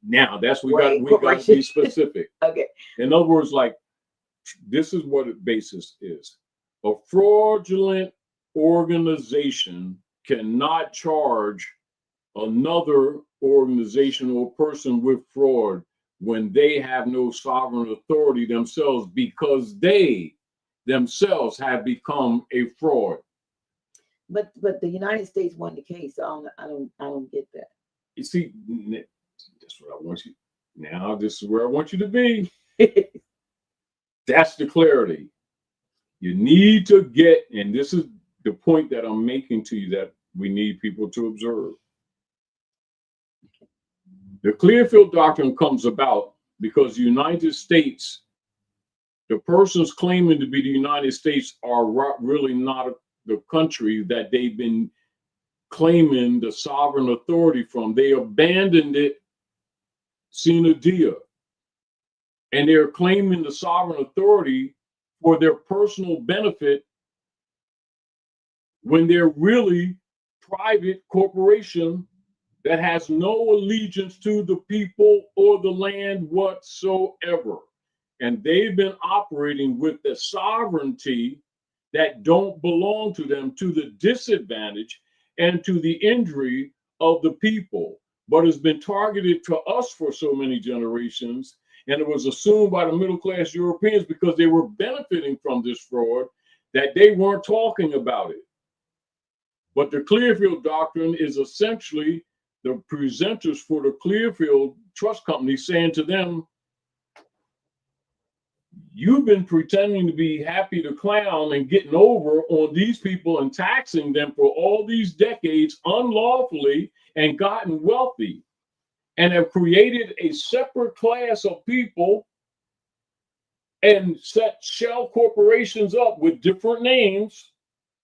now that's we got to be specific. Okay. In other words, like, this is what the basis is. A fraudulent organization cannot charge another organization or person with fraud when they have no sovereign authority themselves, because they themselves have become a fraud. But the United States won the case. I don't get that. You see, that's what I want you. Now this is where I want you to be. That's the clarity. You need to get, and this is the point that I'm making to you that we need people to observe. The Clearfield doctrine comes about because the United States, the persons claiming to be the United States are really not the country that they've been claiming the sovereign authority from. They abandoned it sine die, and they're claiming the sovereign authority for their personal benefit when they're really private corporation that has no allegiance to the people or the land whatsoever. And they've been operating with the sovereignty that don't belong to them, to the disadvantage and to the injury of the people, but has been targeted to us for so many generations. And it was assumed by the middle-class Europeans, because they were benefiting from this fraud, that they weren't talking about it. But the Clearfield doctrine is essentially the presenters for the Clearfield Trust Company saying to them, you've been pretending to be happy to clown and getting over on these people and taxing them for all these decades unlawfully and gotten wealthy, and have created a separate class of people and set shell corporations up with different names,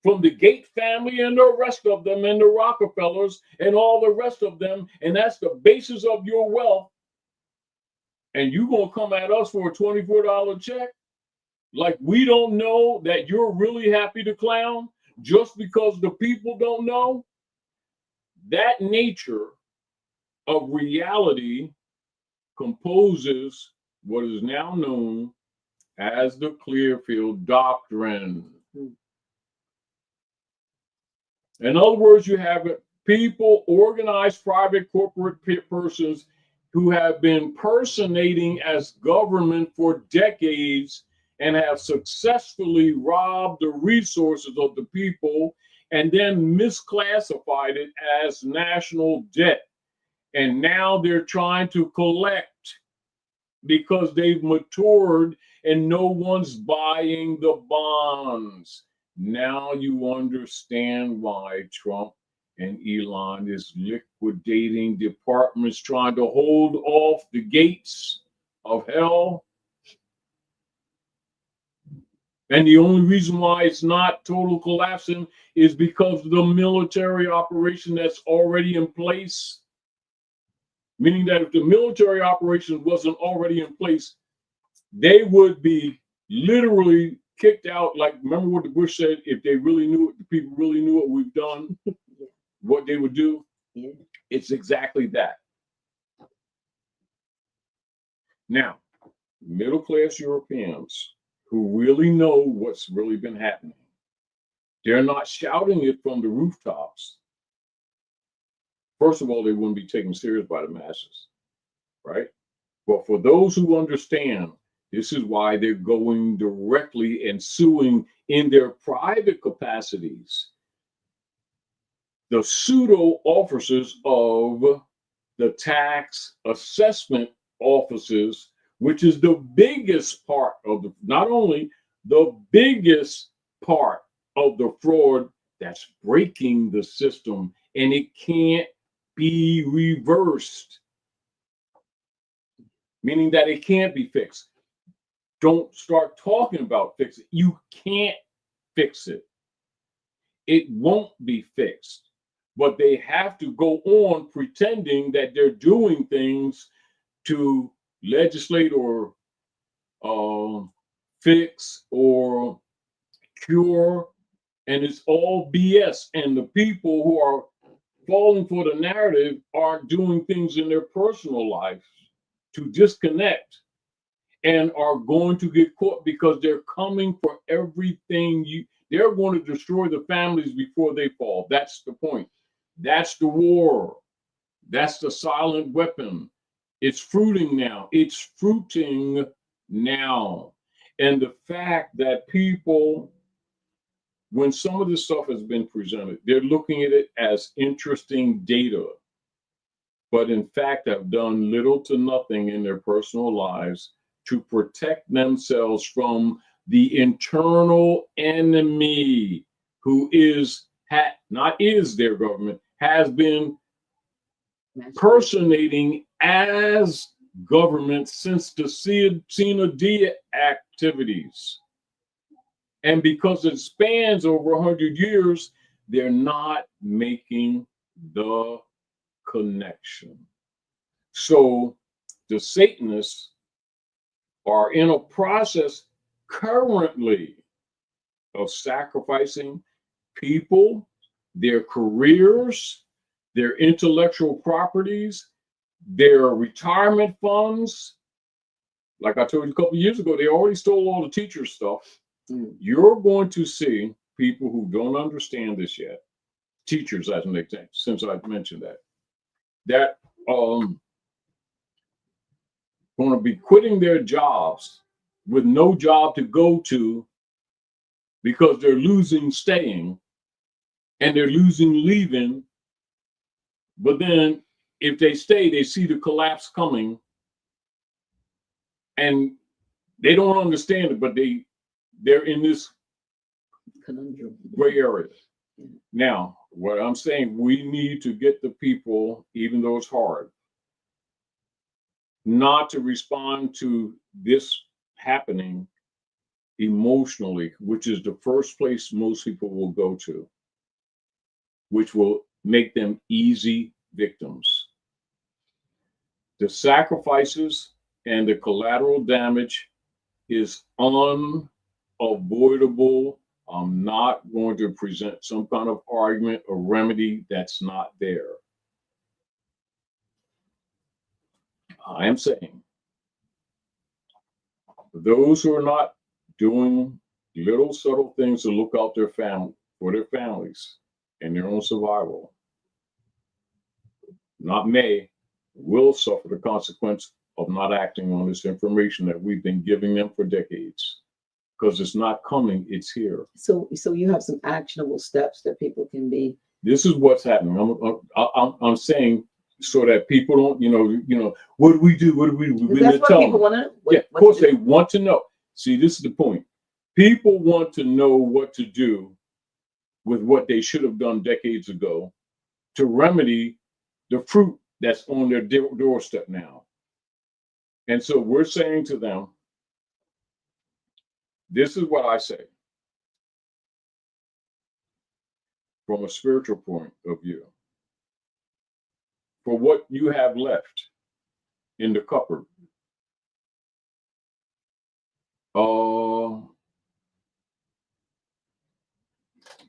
from the Gates family and the rest of them, and the Rockefellers and all the rest of them, and that's the basis of your wealth. And you gonna come at us for a $24 check? Like we don't know that you're really happy to clown just because the people don't know? That nature of reality composes what is now known as the Clearfield doctrine. In other words, you have people, organized private corporate persons who have been personating as government for decades and have successfully robbed the resources of the people and then misclassified it as national debt. And now they're trying to collect because they've matured and no one's buying the bonds. Now you understand why Trump and Elon is liquidating departments, trying to hold off the gates of hell. And the only reason why it's not total collapsing is because of the military operation that's already in place. Meaning that if the military operation wasn't already in place, they would be literally kicked out. Like, remember what the Bush said, if they really knew, the people really knew what we've done, what they would do? Yeah. It's exactly that. Now, middle-class Europeans who really know what's really been happening, they're not shouting it from the rooftops. First of all, they wouldn't be taken serious by the masses, right? But for those who understand, this is why they're going directly and suing in their private capacities the pseudo officers of the tax assessment offices, which is the biggest part of the, not only the biggest part of the fraud that's breaking the system, and it can't be reversed, meaning that it can't be fixed. Don't start talking about fixing it. You can't fix it. It won't be fixed. But they have to go on pretending that they're doing things to legislate or fix or cure, and it's all BS. And the people who are falling for the narrative are doing things in their personal life to disconnect and are going to get caught because they're coming for everything. They're going to destroy the families before they fall. That's the point. That's the war. That's the silent weapon. It's fruiting now. It's fruiting now. And the fact that people, when some of this stuff has been presented, they're looking at it as interesting data, but in fact have done little to nothing in their personal lives to protect themselves from the internal enemy who is, not is their government, has been personating as government since the Sina Dia activities. And because it spans over 100 years, they're not making the connection. So the Satanists are in a process currently of sacrificing people, their careers, their intellectual properties, their retirement funds. Like I told you a couple of years ago, they already stole all the teacher stuff. You're going to see people who don't understand this yet, teachers as an example, since I've mentioned that going to be quitting their jobs with no job to go to because they're losing staying and they're losing leaving. But then if they stay, they see the collapse coming and they don't understand it, but they're in this conundrum, gray area. Now, what I'm saying, we need to get the people, even though it's hard, not to respond to this happening emotionally, which is the first place most people will go to, which will make them easy victims. The sacrifices and the collateral damage is unavoidable. I'm not going to present some kind of argument or remedy that's not there. I am saying, for those who are not doing little subtle things to look out for their families and their own survival, will suffer the consequence of not acting on this information that we've been giving them for decades. Because it's not coming, it's here. So you have some actionable steps that people can be. This is what's happening. I'm saying so that people don't, what do we do? What do we do? That's what people want to know. Yeah, of course they want to know. See, this is the point. People want to know what to do with what they should have done decades ago to remedy the fruit that's on their doorstep now. And so we're saying to them, this is what I say from a spiritual point of view. For what you have left in the cupboard,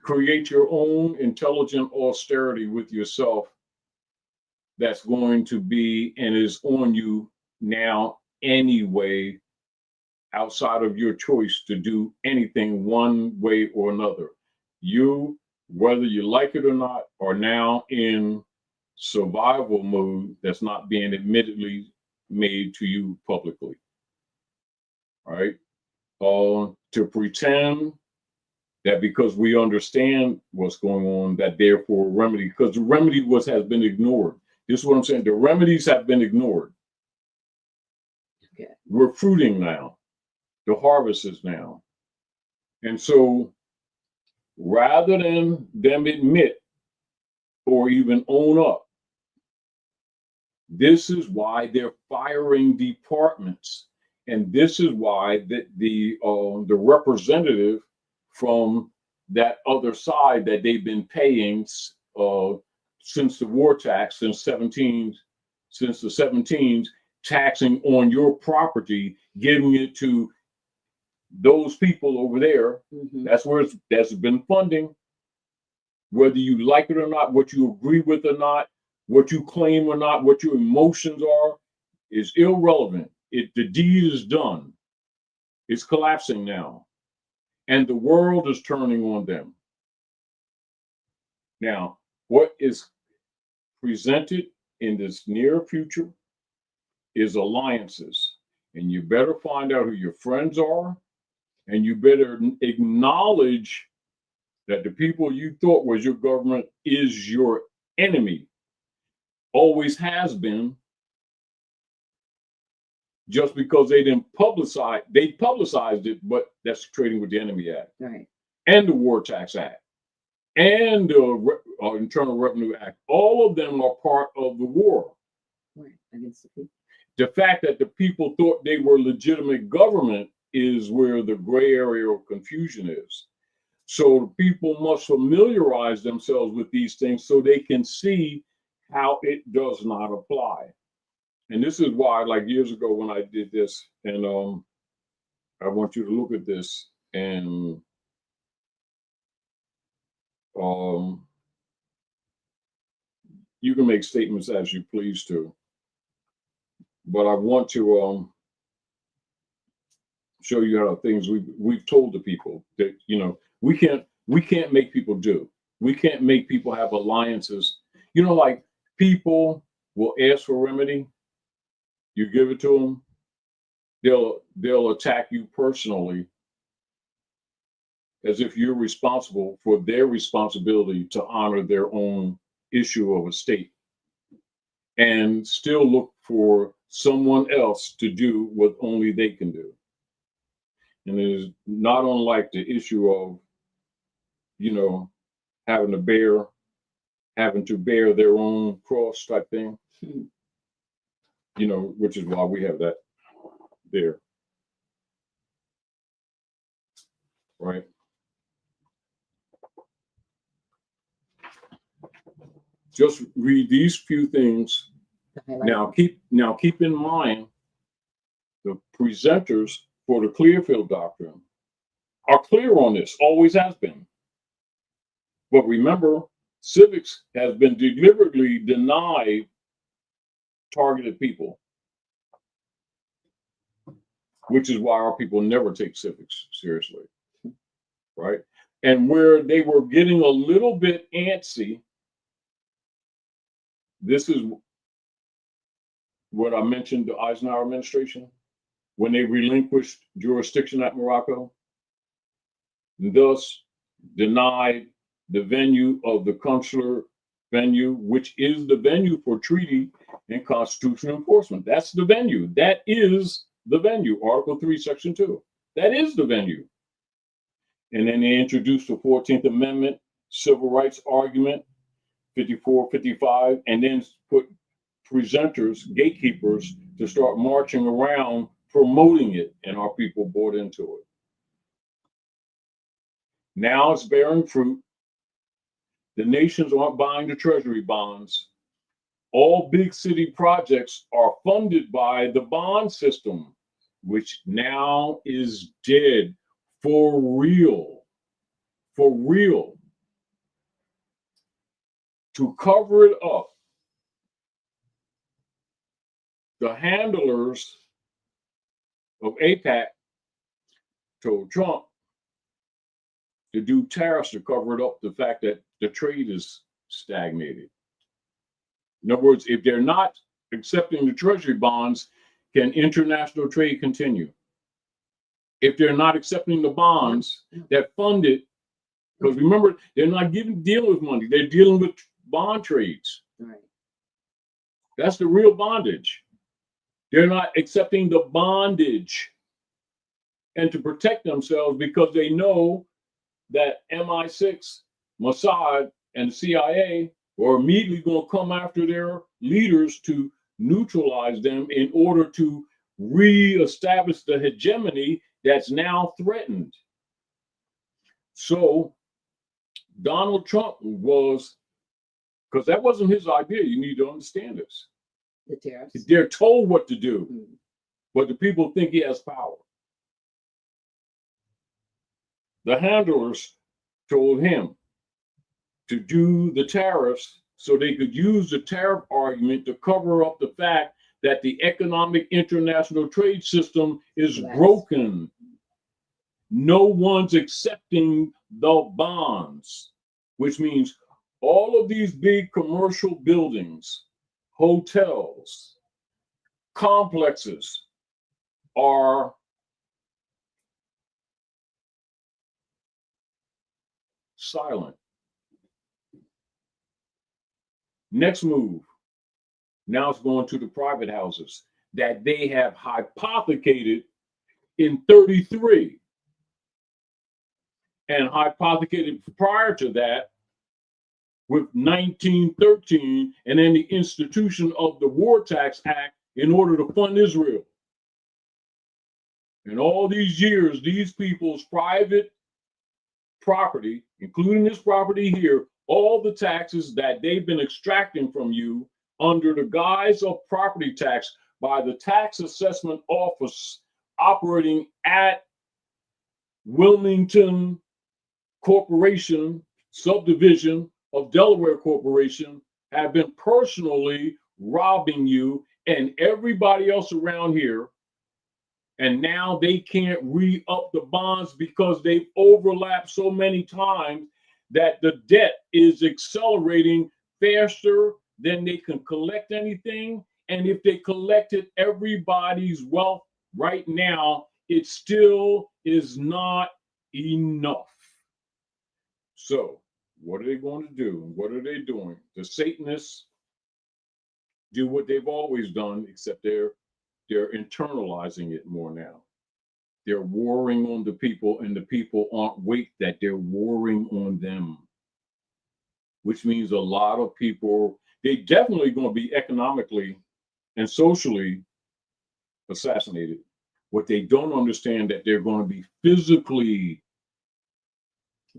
create your own intelligent austerity with yourself that's going to be and is on you now anyway, outside of your choice to do anything one way or another. You, whether you like it or not, are now in survival mode that's not being admittedly made to you publicly. All right? To pretend that because we understand what's going on, that therefore remedy, because the remedy has been ignored. This is what I'm saying. The remedies have been ignored. Okay. We're fruiting now. The harvest is now. And so rather than them admit or even own up, this is why they're firing departments. And this is why the representative from that other side that they've been paying since the war tax, since the 17s, taxing on your property, giving it to those people over there. Mm-hmm. That's been funding, whether you like it or not, what you agree with or not, what you claim or not, what your emotions are, is irrelevant. The deed is done. It's collapsing now. And the world is turning on them. Now, what is presented in this near future is alliances. And you better find out who your friends are, and you better acknowledge that the people you thought was your government is your enemy. Always has been. Just because they didn't they publicized it, but that's Trading with the Enemy Act, Right. and the War Tax Act, and the Internal Revenue Act. All of them are part of the war. Right. Against the people. The fact that the people thought they were legitimate government is where the gray area of confusion is. So people must familiarize themselves with these things so they can see how it does not apply. And this is why, like years ago when I did this, and I want you to look at this, and you can make statements as you please to, but I want to show you how things we've told the people that, you know, we can't make people do. We can't make people have alliances. You know, like people will ask for remedy. You give it to them, they'll attack you personally as if you're responsible for their responsibility to honor their own issue of a state, and still look for someone else to do what only they can do. And it is not unlike the issue of, you know, having to bear their own cross type thing. You know, which is why we have that there. Right. Just read these few things. Now keep in mind the presenters for the Clearfield doctrine are clear on this, always has been. But remember, civics has been deliberately denied targeted people, which is why our people never take civics seriously, right? And where they were getting a little bit antsy, this is what I mentioned, the Eisenhower administration, when they relinquished jurisdiction at Morocco, and thus denied the venue of the consular venue, which is the venue for treaty and constitutional enforcement. That's the venue. That is the venue. Article 3, Section 2. That is the venue. And then they introduced the 14th Amendment civil rights argument, 54, 55, and then put presenters, gatekeepers, to start marching around promoting it, and our people bought into it. Now it's bearing fruit. The nations aren't buying the treasury bonds. All big city projects are funded by the bond system, which now is dead for real. For real. To cover it up, the handlers of APAC told Trump to do tariffs to cover it up, the fact that the trade is stagnated. In other words, if they're not accepting the treasury bonds, can international trade continue? If they're not accepting the bonds that fund it, because remember, they're not dealing with money, they're dealing with bond trades. Right. That's the real bondage. They're not accepting the bondage and to protect themselves because they know that MI6, Mossad, and the CIA are immediately going to come after their leaders to neutralize them in order to reestablish the hegemony that's now threatened. So Donald Trump was, because that wasn't his idea, you need to understand this. The tariffs. They're told what to do, Mm. but the people think he has power. The handlers told him to do the tariffs so they could use the tariff argument to cover up the fact that the economic international trade system is Yes. broken. No one's accepting the bonds, which means all of these big commercial buildings, hotels, complexes are silent. Next move, now it's going to the private houses that they have hypothecated in 33 and hypothecated prior to that with 1913 and then the institution of the War Tax Act in order to fund Israel. And all these years, these people's private property, including this property here, all the taxes that they've been extracting from you under the guise of property tax by the tax assessment office operating at Wilmington Corporation, subdivision of Delaware Corporation, have been personally robbing you and everybody else around here. And now they can't re-up the bonds because they've overlapped so many times that the debt is accelerating faster than they can collect anything. And if they collected everybody's wealth right now, it still is not enough. So what are they going to do? What are they doing? The Satanists do what they've always done, except they're internalizing it more now. They're warring on the people, and the people aren't awake that they're warring on them, which means a lot of people, they definitely going to be economically and socially assassinated. What they don't understand that they're going to be physically.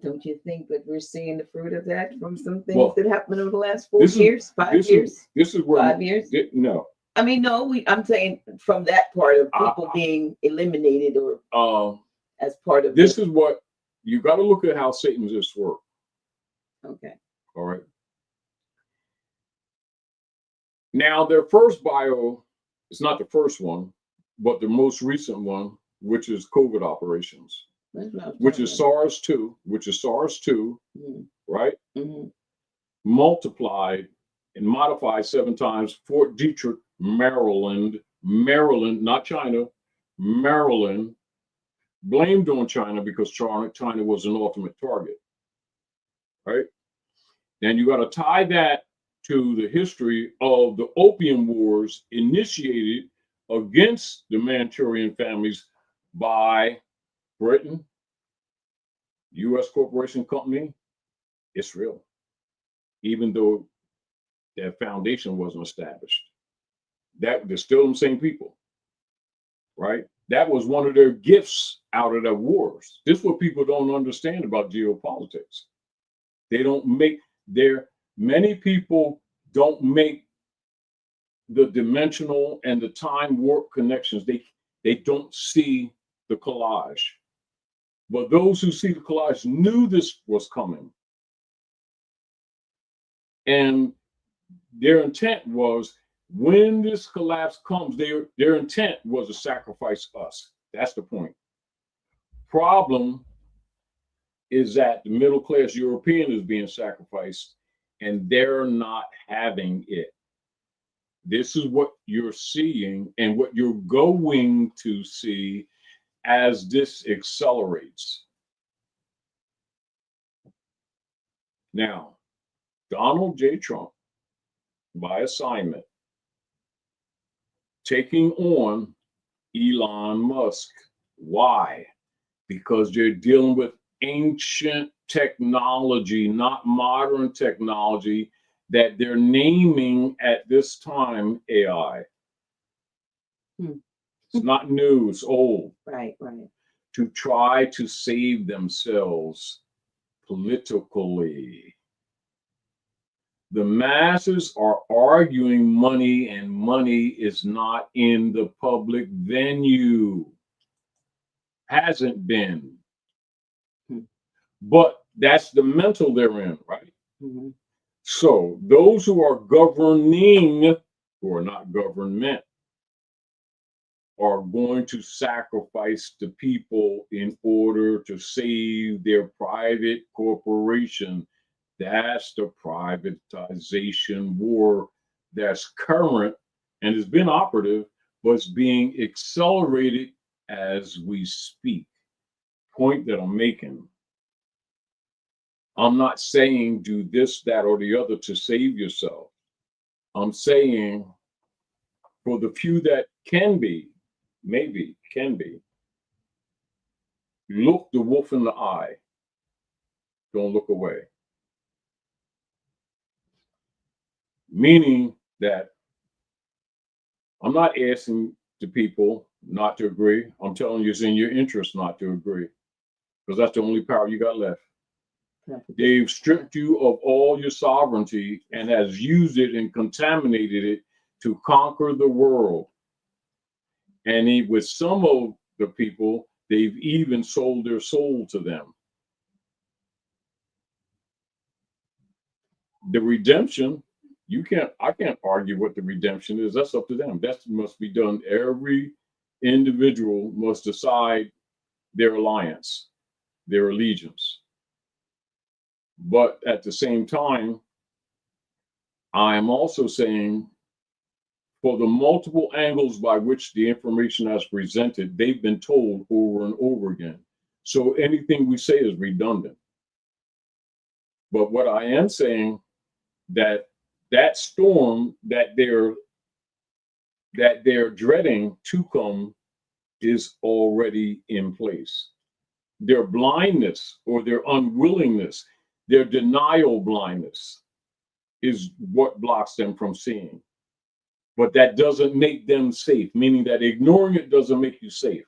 Don't you think that we're seeing the fruit of that from some things that happened over the last 4 years, 5 years? This is where 5 years? No. I mean, no, I'm saying from that part of people being eliminated or as part of this is what you got to look at how Satanists work. Okay. All right. Now, their first bio is not the first one, but the most recent one, which is COVID operations, which is SARS-2, right? Mm-hmm. Multiplied and modified 7 times. Fort Detrick, Maryland, not China, Maryland, blamed on China because China was an ultimate target, right? And you got to tie that to the history of the Opium Wars initiated against the Manchurian families by Britain, U.S. Corporation Company, Israel, even though their foundation wasn't established. That they're still the same people, right? That was one of their gifts out of the wars. This is what people don't understand about geopolitics. They don't make many people don't make the dimensional and the time warp connections. They don't see the collage. But those who see the collage knew this was coming. And their intent was, when this collapse comes, their intent was to sacrifice us. That's the point. Problem is that the middle class European is being sacrificed and they're not having it. This is what you're seeing and what you're going to see as this accelerates. Now, Donald J. Trump, by assignment, taking on Elon Musk. Why? Because they're dealing with ancient technology, not modern technology, that they're naming at this time AI. It's not new, it's old. Right. To try to save themselves politically. The masses are arguing money, and money is not in the public venue. Hasn't been. But that's the mental they're in, right? So those who are governing, who are not government, are going to sacrifice the people in order to save their private corporation. That's the privatization war that's current and has been operative, but it's being accelerated as we speak. Point that I'm making. I'm not saying do this, that, or the other to save yourself. I'm saying for the few that can be, maybe can be, look the wolf in the eye. Don't look away. Meaning that I'm not asking the people not to agree. I'm telling you it's in your interest not to agree, because that's the only power you got left. They've stripped you of all your sovereignty and has used it and contaminated it to conquer the world. And with some of the people, they've even sold their soul to them. The redemption, I can't argue what the redemption is. That's up to them. That must be done. Every individual must decide their alliance, their allegiance. But at the same time, I am also saying for the multiple angles by which the information has presented, they've been told over and over again. So anything we say is redundant. But what I am saying, that storm that they're dreading to come is already in place. Their blindness or their unwillingness, their denial blindness is what blocks them from seeing. But that doesn't make them safe, meaning that ignoring it doesn't make you safe.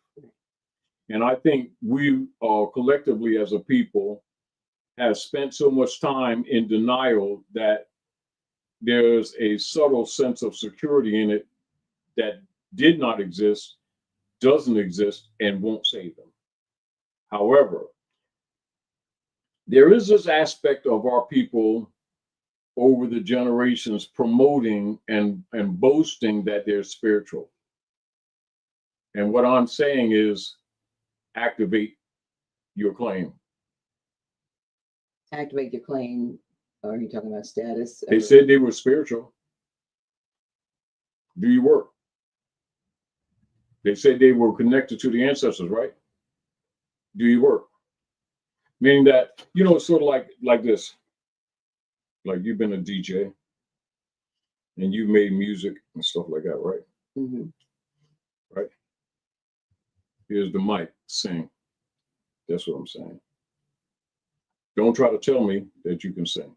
And I think we collectively as a people have spent so much time in denial that there's a subtle sense of security in it that did not exist, doesn't exist, and won't save them. However, there is this aspect of our people over the generations promoting and boasting that they're spiritual. And what I'm saying is activate your claim. Activate your claim. Are you talking about status? They said they were spiritual. Do you work? They said they were connected to the ancestors, right? Do you work? Meaning that, it's sort of like this. Like you've been a DJ and you made music and stuff like that, right? Right? Here's the mic, sing. That's what I'm saying. Don't try to tell me that you can sing.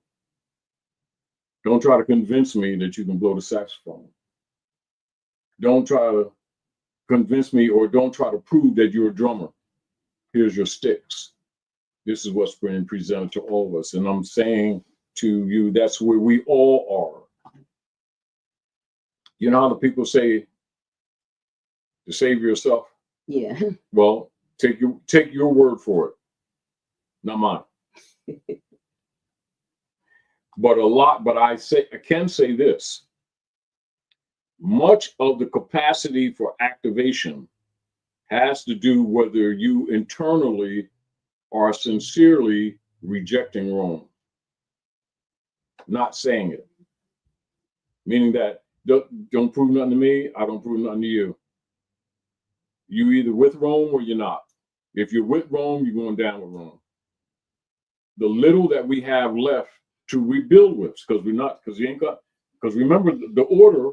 Don't try to convince me that you can blow the saxophone. Don't try to convince me or don't try to prove that you're a drummer. Here's your sticks. This is what's been presented to all of us. And I'm saying to you, that's where we all are. You know how the people say to save yourself? Yeah. Well, take your word for it, not mine. But I can say this. Much of the capacity for activation has to do whether you internally are sincerely rejecting Rome. Not saying it. Meaning that don't prove nothing to me, I don't prove nothing to you. You either with Rome or you're not. If you're with Rome, you're going down with Rome. The little that we have left to rebuild with, because remember the order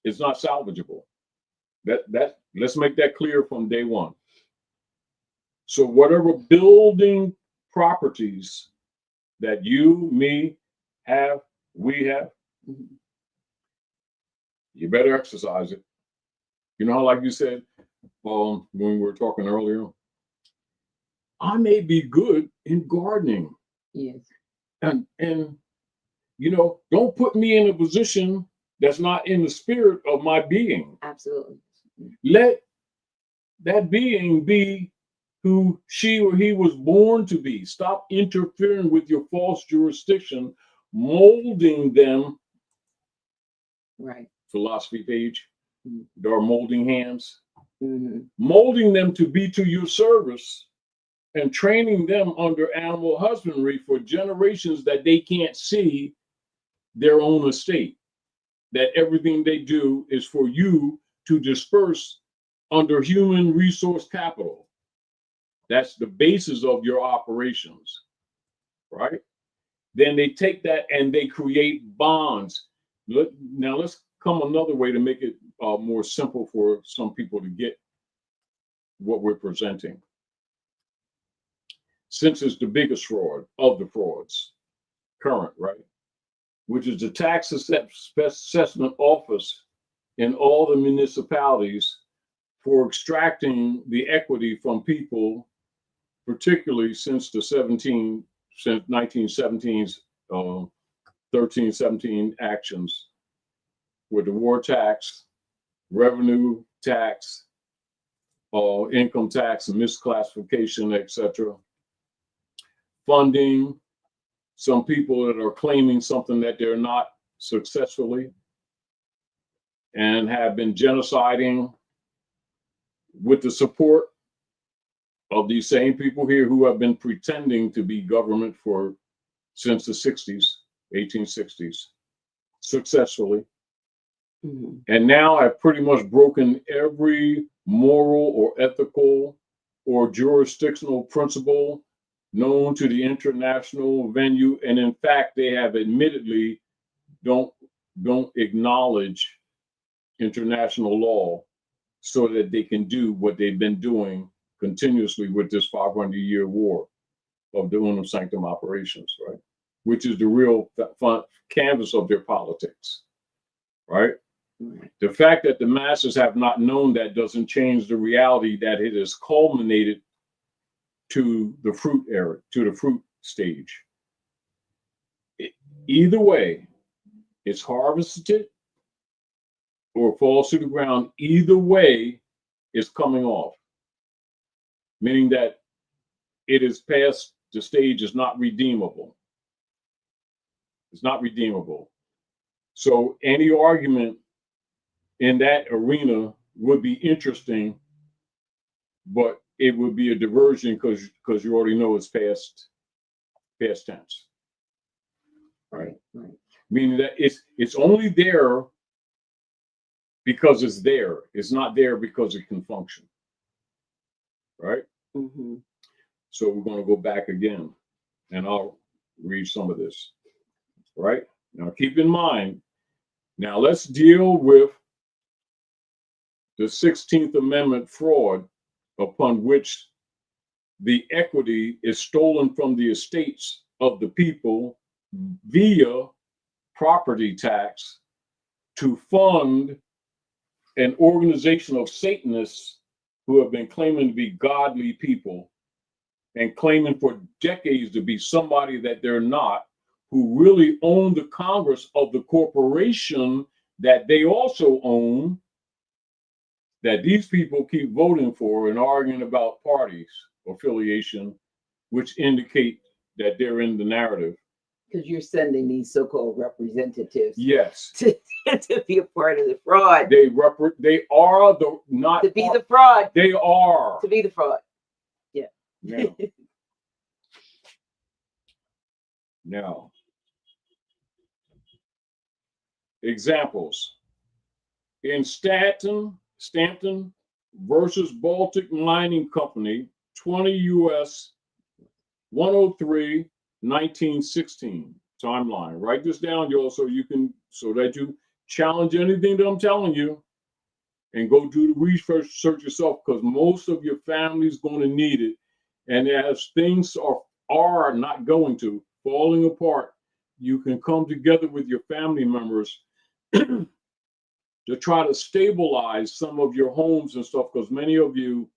is not salvageable. Let's make that clear from day one. So whatever building properties that you, me, have, we have, you better exercise it. You know how, like you said, when we were talking earlier, I may be good in gardening. Yes. And you know, don't put me in a position that's not in the spirit of my being. Absolutely. Let that being be who she or he was born to be. Stop interfering with your false jurisdiction, molding them. Right. Philosophy page. There are molding hands. Mm-hmm. Molding them to be to your service and training them under animal husbandry for generations that they can't see their own estate. That everything they do is for you to disperse under human resource capital. That's the basis of your operations, right? Then they take that and they create bonds. Now let's come another way to make it more simple for some people to get what we're presenting. Since it's the biggest fraud of the frauds, current, right? Which is the tax assessment office in all the municipalities for extracting the equity from people, particularly since the 1917's 1317 actions with the war tax, revenue tax, income tax, misclassification, etc. Funding some people that are claiming something that they're not successfully, and have been genociding with the support of these same people here who have been pretending to be government for since the 60s, 1860s, successfully. Mm-hmm. And now have pretty much broken every moral or ethical or jurisdictional principle known to the international venue. And in fact, they have admittedly don't acknowledge international law so that they can do what they've been doing continuously with this 500-year war of the unum sanctum operations, right? Which is the real canvas of their politics, right? The fact that the masses have not known that doesn't change the reality that it has culminated to the fruit era, to the fruit stage. Either way, it's harvested or falls to the ground. Either way, it's coming off, meaning that it is past the stage, is not redeemable. It's not redeemable. So any argument in that arena would be interesting, but it would be a diversion because you already know it's past tense. Right. Meaning that it's only there because it's there. It's not there because it can function. Right? Mm-hmm. So we're going to go back again, and I'll read some of this. Right? Now keep in mind, now let's deal with the 16th Amendment fraud, upon which the equity is stolen from the estates of the people via property tax to fund an organization of Satanists who have been claiming to be godly people and claiming for decades to be somebody that they're not, who really own the Congress of the corporation that they also own, that these people keep voting for and arguing about parties affiliation, which indicate that they're in the narrative. Because you're sending these so-called representatives, yes, to be a part of the fraud. They are the not to be the fraud. They are to be the fraud. Yeah. Now, examples in Stanton versus Baltic Mining Company, 20 U.S. 103, 1916 timeline. Write this down, y'all, so that you challenge anything that I'm telling you. and go do the research yourself, because most of your family's going to need it. And as things are not going to, falling apart, you can come together with your family members to try to stabilize some of your homes and stuff, because many of you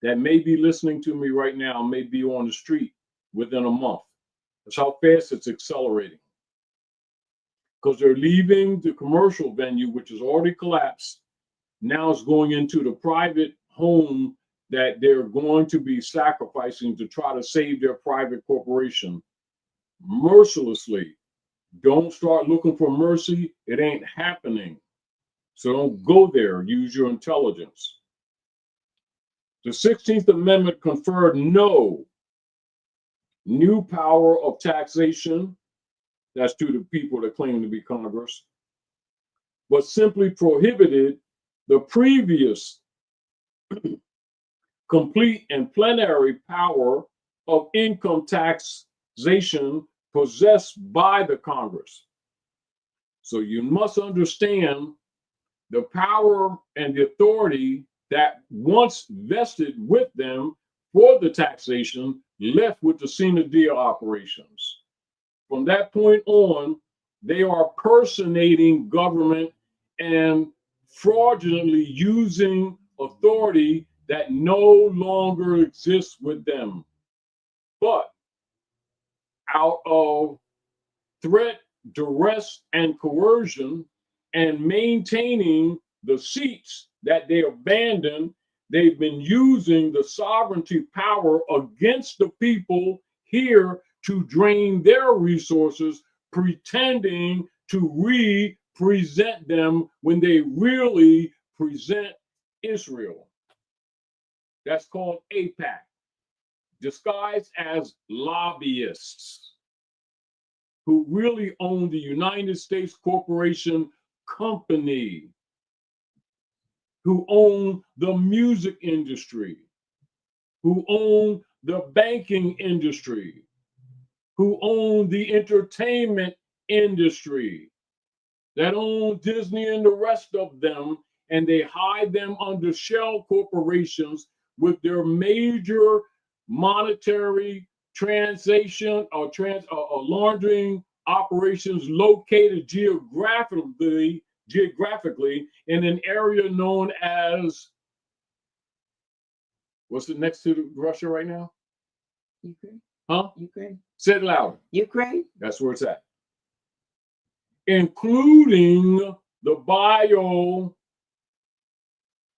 that may be listening to me right now may be on the street within a month. That's how fast it's accelerating. Because they're leaving the commercial venue, which is already collapsed. Now it's going into the private home that they're going to be sacrificing to try to save their private corporation mercilessly. Don't start looking for mercy. It ain't happening. So don't go there. Use your intelligence. The 16th Amendment conferred no new power of taxation, that's to the people that claim to be Congress, but simply prohibited the previous complete and plenary power of income taxation possessed by the Congress. So you must understand the power and the authority that once vested with them for the taxation left with the sine die operations. From that point on, they are personating government and fraudulently using authority that no longer exists with them. But out of threat, duress, and coercion, and maintaining the seats that they abandoned, they've been using the sovereignty power against the people here to drain their resources, pretending to represent them when they really present Israel. That's called AIPAC, disguised as lobbyists who really own the United States Corporation Company, who own the music industry, who own the banking industry, who own the entertainment industry, that own Disney and the rest of them, and they hide them under shell corporations with their major monetary translation or laundering operations located geographically in an area known as, what's it next to Russia right now? Ukraine. Huh? Ukraine. Say it louder. Ukraine. That's where it's at. Including the bio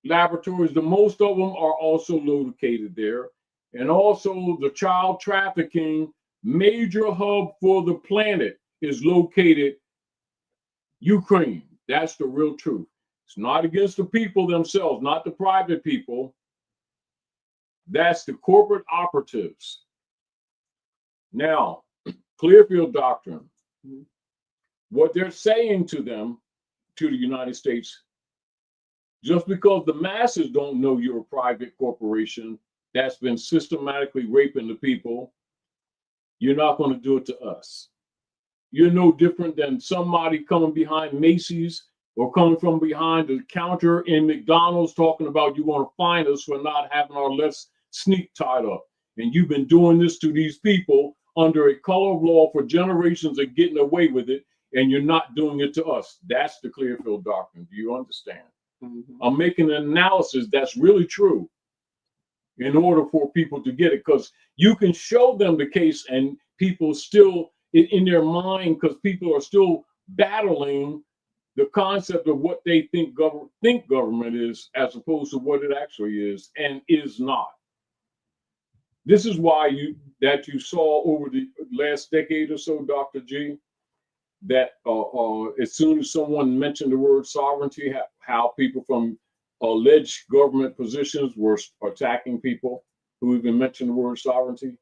laboratories, the most of them are also located there. And also the child trafficking major hub for the planet is located Ukraine. That's the real truth. It's not against the people themselves, not the private people. That's the corporate operatives. Now, Clearfield doctrine, what they're saying to them, to the United States, just because the masses don't know you're a private corporation that's been systematically raping the people, you're not going to do it to us. You're no different than somebody coming behind Macy's or coming from behind the counter in McDonald's talking about you want to fine us for not having our left sneak tied up. And you've been doing this to these people under a color of law for generations and getting away with it, and you're not doing it to us. That's the Clearfield doctrine. Do you understand? Mm-hmm. I'm making an analysis that's really true in order for people to get it, because you can show them the case and people still in their mind, because people are still battling the concept of what they think government is as opposed to what it actually is and is not. This is why you saw over the last decade or so, Dr. G, that as soon as someone mentioned the word sovereignty, how people from alleged government positions were attacking people who even mentioned the word sovereignty.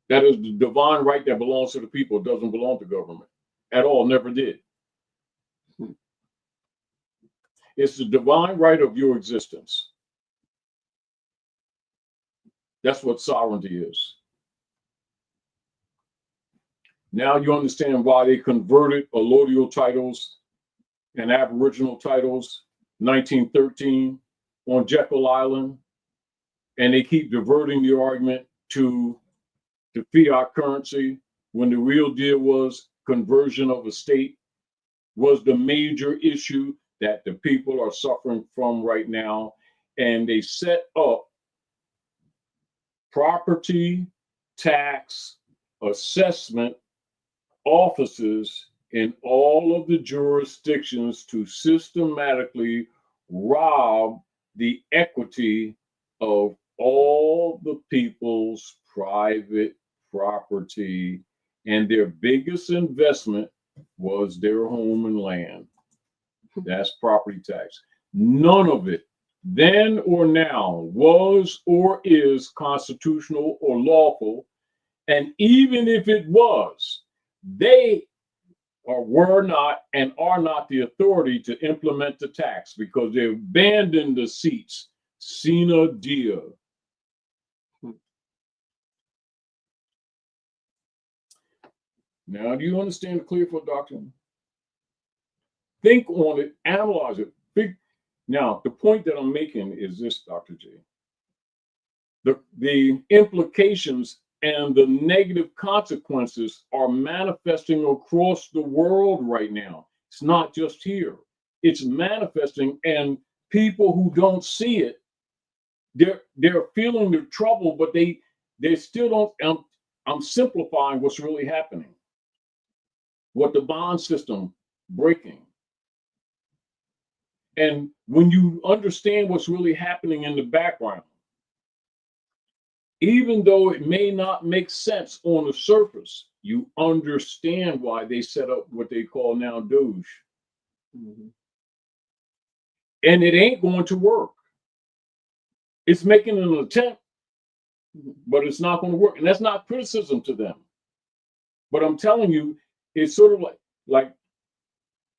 That is the divine right that belongs to the people. It doesn't belong to government at all, never did. It's the divine right of your existence. That's what sovereignty is. Now you understand why they converted allodial titles and Aboriginal titles, 1913, on Jekyll Island, and they keep diverting the argument to the fiat currency when the real deal was conversion of a state was the major issue that the people are suffering from right now. And they set up property tax assessment offices in all of the jurisdictions to systematically rob the equity of all the people's private property, and their biggest investment was their home and land. That's property tax. None of it, then or now, was or is constitutional or lawful. And even if it was, they were not and are not the authority to implement the tax because they abandoned the seats sine die. Now, do you understand the Clearfield doctrine? Think on it, analyze it. Now, the point that I'm making is this, Dr. J. The implications and the negative consequences are manifesting across the world right now. It's not just here. It's manifesting, and people who don't see it, they're feeling the trouble, but they still don't. I'm simplifying what's really happening. What the bond system breaking. And when you understand what's really happening in the background, even though it may not make sense on the surface, you understand why they set up what they call now Doge. Mm-hmm. And it ain't going to work. It's making an attempt, but it's not going to work. And that's not criticism to them. But I'm telling you, it's sort of like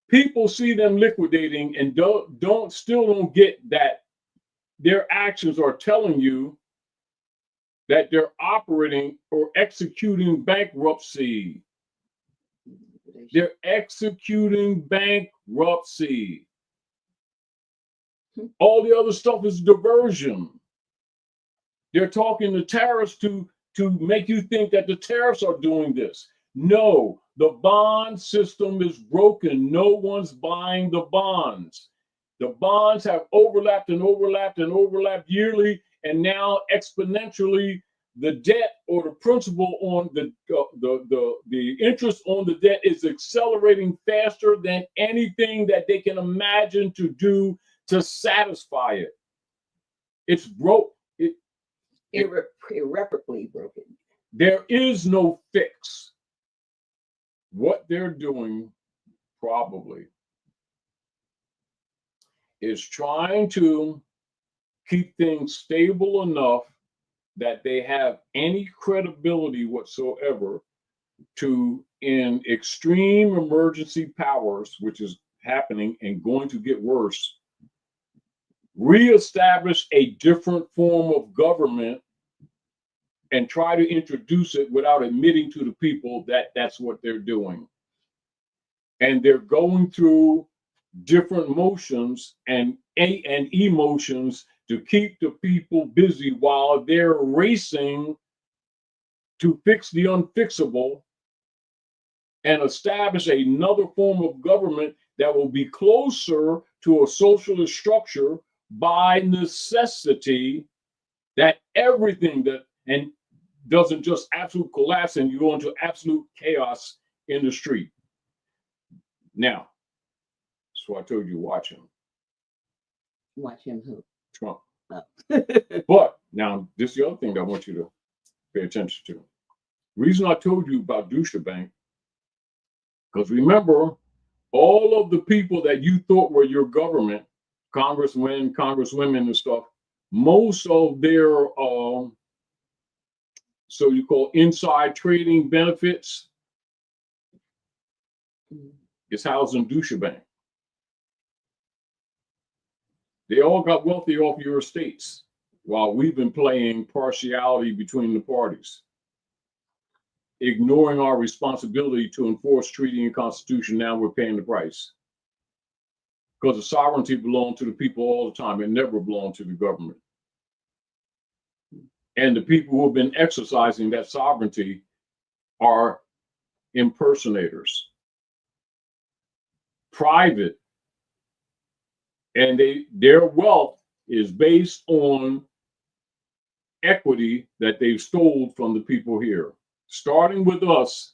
people see them liquidating and still don't get that their actions are telling you that they're operating or executing bankruptcy. They're executing bankruptcy. All the other stuff is diversion. They're talking to tariffs to make you think that the tariffs are doing this. No, the bond system is broken. No one's buying the bonds. The bonds have overlapped and overlapped and overlapped yearly, and now exponentially, the debt or the principal on the interest on the debt is accelerating faster than anything that they can imagine to do to satisfy it. It's broke. Irreparably broken. There is no fix. What they're doing probably is trying to keep things stable enough that they have any credibility whatsoever to, in extreme emergency powers, which is happening and going to get worse, reestablish a different form of government and try to introduce it without admitting to the people that that's what they're doing. And they're going through different motions and emotions to keep the people busy while they're racing to fix the unfixable and establish another form of government that will be closer to a socialist structure by necessity, that everything that and doesn't just absolute collapse and you go into absolute chaos in the street. Now, so I told you, watch him. Watch him who? Trump. Oh. But now, this is the other thing that I want you to pay attention to. Reason I told you about Deutsche Bank, because remember, all of the people that you thought were your government, congressmen, congresswomen and stuff, most of their so you call inside trading benefits is housed in Deutsche Bank. They all got wealthy off your estates while we've been playing partiality between the parties, ignoring our responsibility to enforce treaty and constitution. Now we're paying the price. because the sovereignty belonged to the people all the time. It never belonged to the government. And the people who have been exercising that sovereignty are impersonators, private, and their wealth is based on equity that they've stole from the people here, starting with us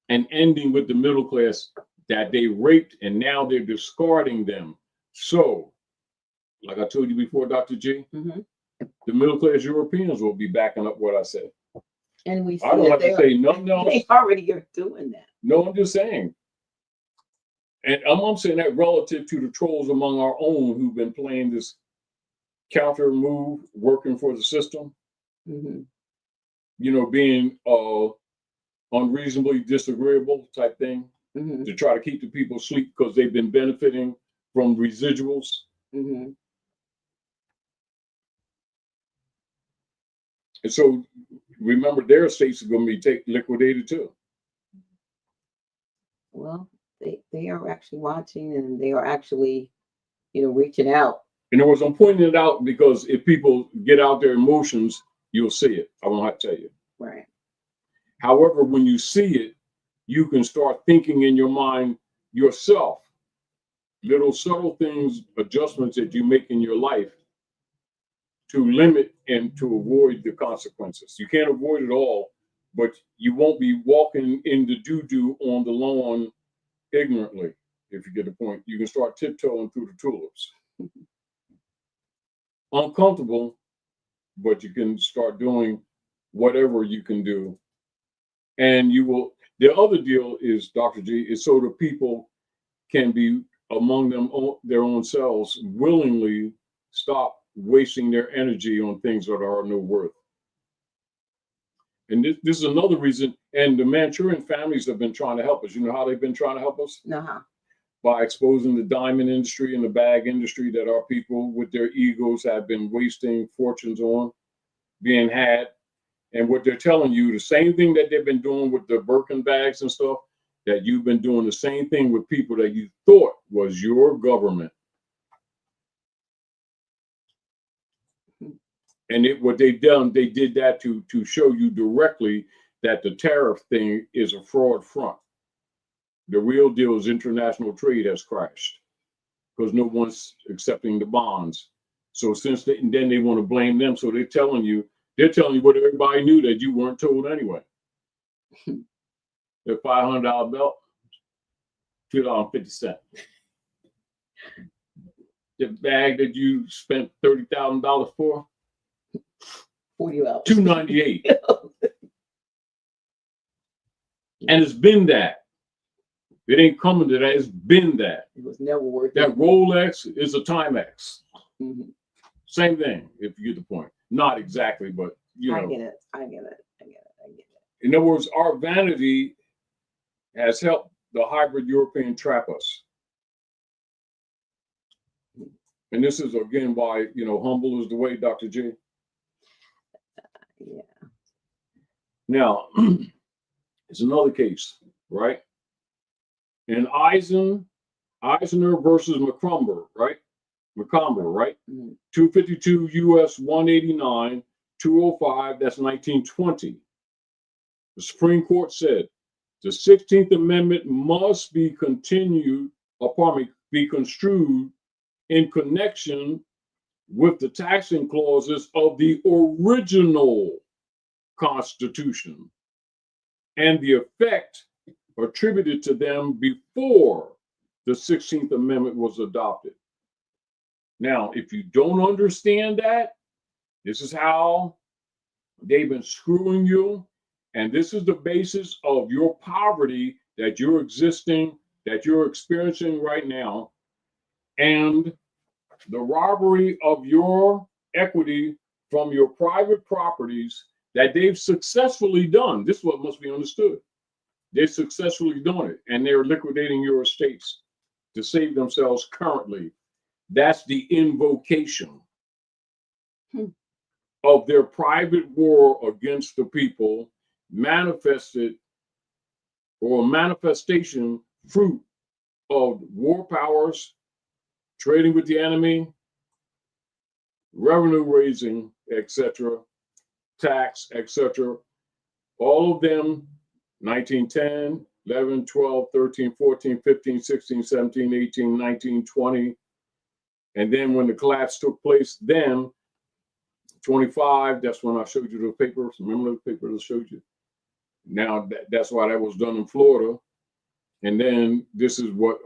and ending with the middle class that they raped, and now they're discarding them. So, like I told you before, Dr. G, the middle class Europeans will be backing up what I said. And we see I don't have to say nothing else. They already are doing that. No, I'm just saying. And I'm saying that relative to the trolls among our own who've been playing this counter move, working for the system, you know, being unreasonably disagreeable type thing to try to keep the people asleep because they've been benefiting from residuals. And so remember, their estates are going to be liquidated too. Well, they are actually watching, and they are actually, you know, reaching out. In other words, I'm pointing it out because if people get out their emotions, you'll see it. I won't have to tell you. Right. However, when you see it, you can start thinking in your mind yourself, little subtle things, adjustments that you make in your life to limit and to avoid the consequences. You can't avoid it all, but you won't be walking in the doo-doo on the lawn ignorantly, if you get the point. You can start tiptoeing through the tulips. Uncomfortable, but you can start doing whatever you can do. And you will, the other deal is, Dr. G, is so the people can be among them, their own selves, willingly stop wasting their energy on things that are no worth. And this is another reason, and the Manchurian families have been trying to help us. You know how they've been trying to help us? By exposing the diamond industry and the bag industry that our people with their egos have been wasting fortunes on, being had. And what they're telling you, the same thing that they've been doing with the Birkin bags and stuff, that you've been doing the same thing with people that you thought was your government. And what they've done, they did that to show you directly that the tariff thing is a fraud front. The real deal is international trade has crashed because no one's accepting the bonds. So since then they want to blame them. So they're telling you what everybody knew that you weren't told anyway. The $500 belt, $2.50. The bag that you spent $30,000 for, $40. $298. And it's been that. It ain't coming to that. It's been that. It was never worth that it. Rolex is a Timex. Same thing, if you get the point. Not exactly, but you know. I get it. In other words, our vanity has helped the hybrid European trap us. And this is again why, you know, humble is the way, Dr. J. Yeah. Now, it's another case, right? In Eisner versus McCumber, right? 252 U.S. 189, 205, that's 1920. The Supreme Court said the 16th Amendment must be construed in connection with the taxing clauses of the original Constitution and the effect attributed to them before the 16th Amendment was adopted. Now, if you don't understand that, this is how they've been screwing you. And this is the basis of your poverty that you're experiencing right now. And the robbery of your equity from your private properties that they've successfully done. This is what must be understood. They've successfully done it, and they're liquidating your estates to save themselves currently. That's the invocation of their private war against the people, manifested or manifestation fruit of war powers, trading with the enemy, revenue raising, etc., tax, etc. All of them, 1910, 11, 12, 13, 14, 15, 16, 17, 18, 19, 20. And then when the collapse took place, then 25, that's when I showed you the papers. Remember the papers I showed you? Now, that's why that was done in Florida. And then this is what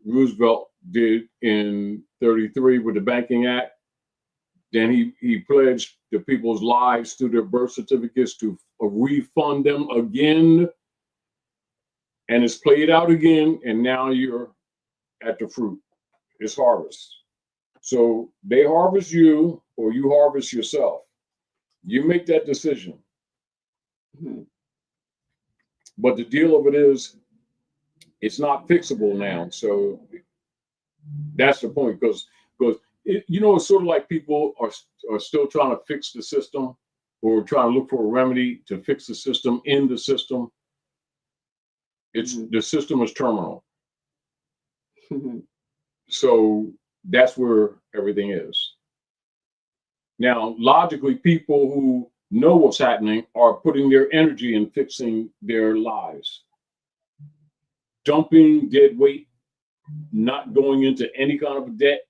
Roosevelt did in 33 with the Banking Act. Then he pledged the people's lives through their birth certificates to refund them again. And it's played out again. And now you're at the fruit. It's harvest. So they harvest you or you harvest yourself. You make that decision. Mhm. But the deal of it is, it's not fixable now. So that's the point. Because it's sort of like people are still trying to fix the system or trying to look for a remedy to fix the system in the system. It's the system is terminal. Mhm. So that's where everything is. Now, logically, people who know what's happening are putting their energy in fixing their lives. Dumping dead weight, not going into any kind of debt,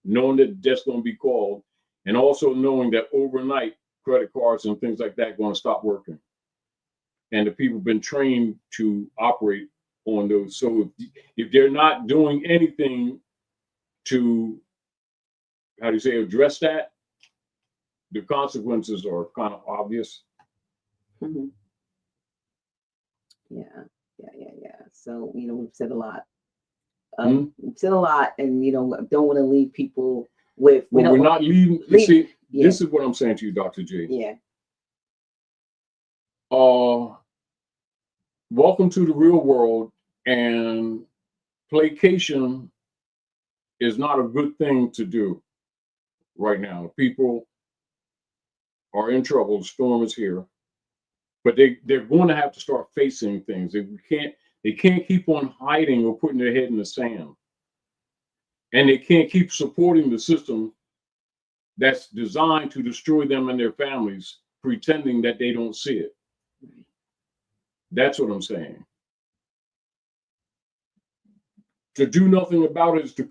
knowing that debt's going to be called, and also knowing that overnight credit cards and things like that are going to stop working. And the people have been trained to operate on those. So if they're not doing anything to, address that, the consequences are kind of obvious. Mhm. Yeah. So, we've said a lot. We've said a lot, and, don't want to leave people with. We're not leaving. You see, this is what I'm saying to you, Dr. J. Yeah. Welcome to the real world, and placation is not a good thing to do right now. People are in trouble. The storm is here, but they're going to have to start facing things. They can't keep on hiding or putting their head in the sand, and they can't keep supporting the system that's designed to destroy them and their families, pretending that they don't see it. That's what I'm saying. To do nothing about it is to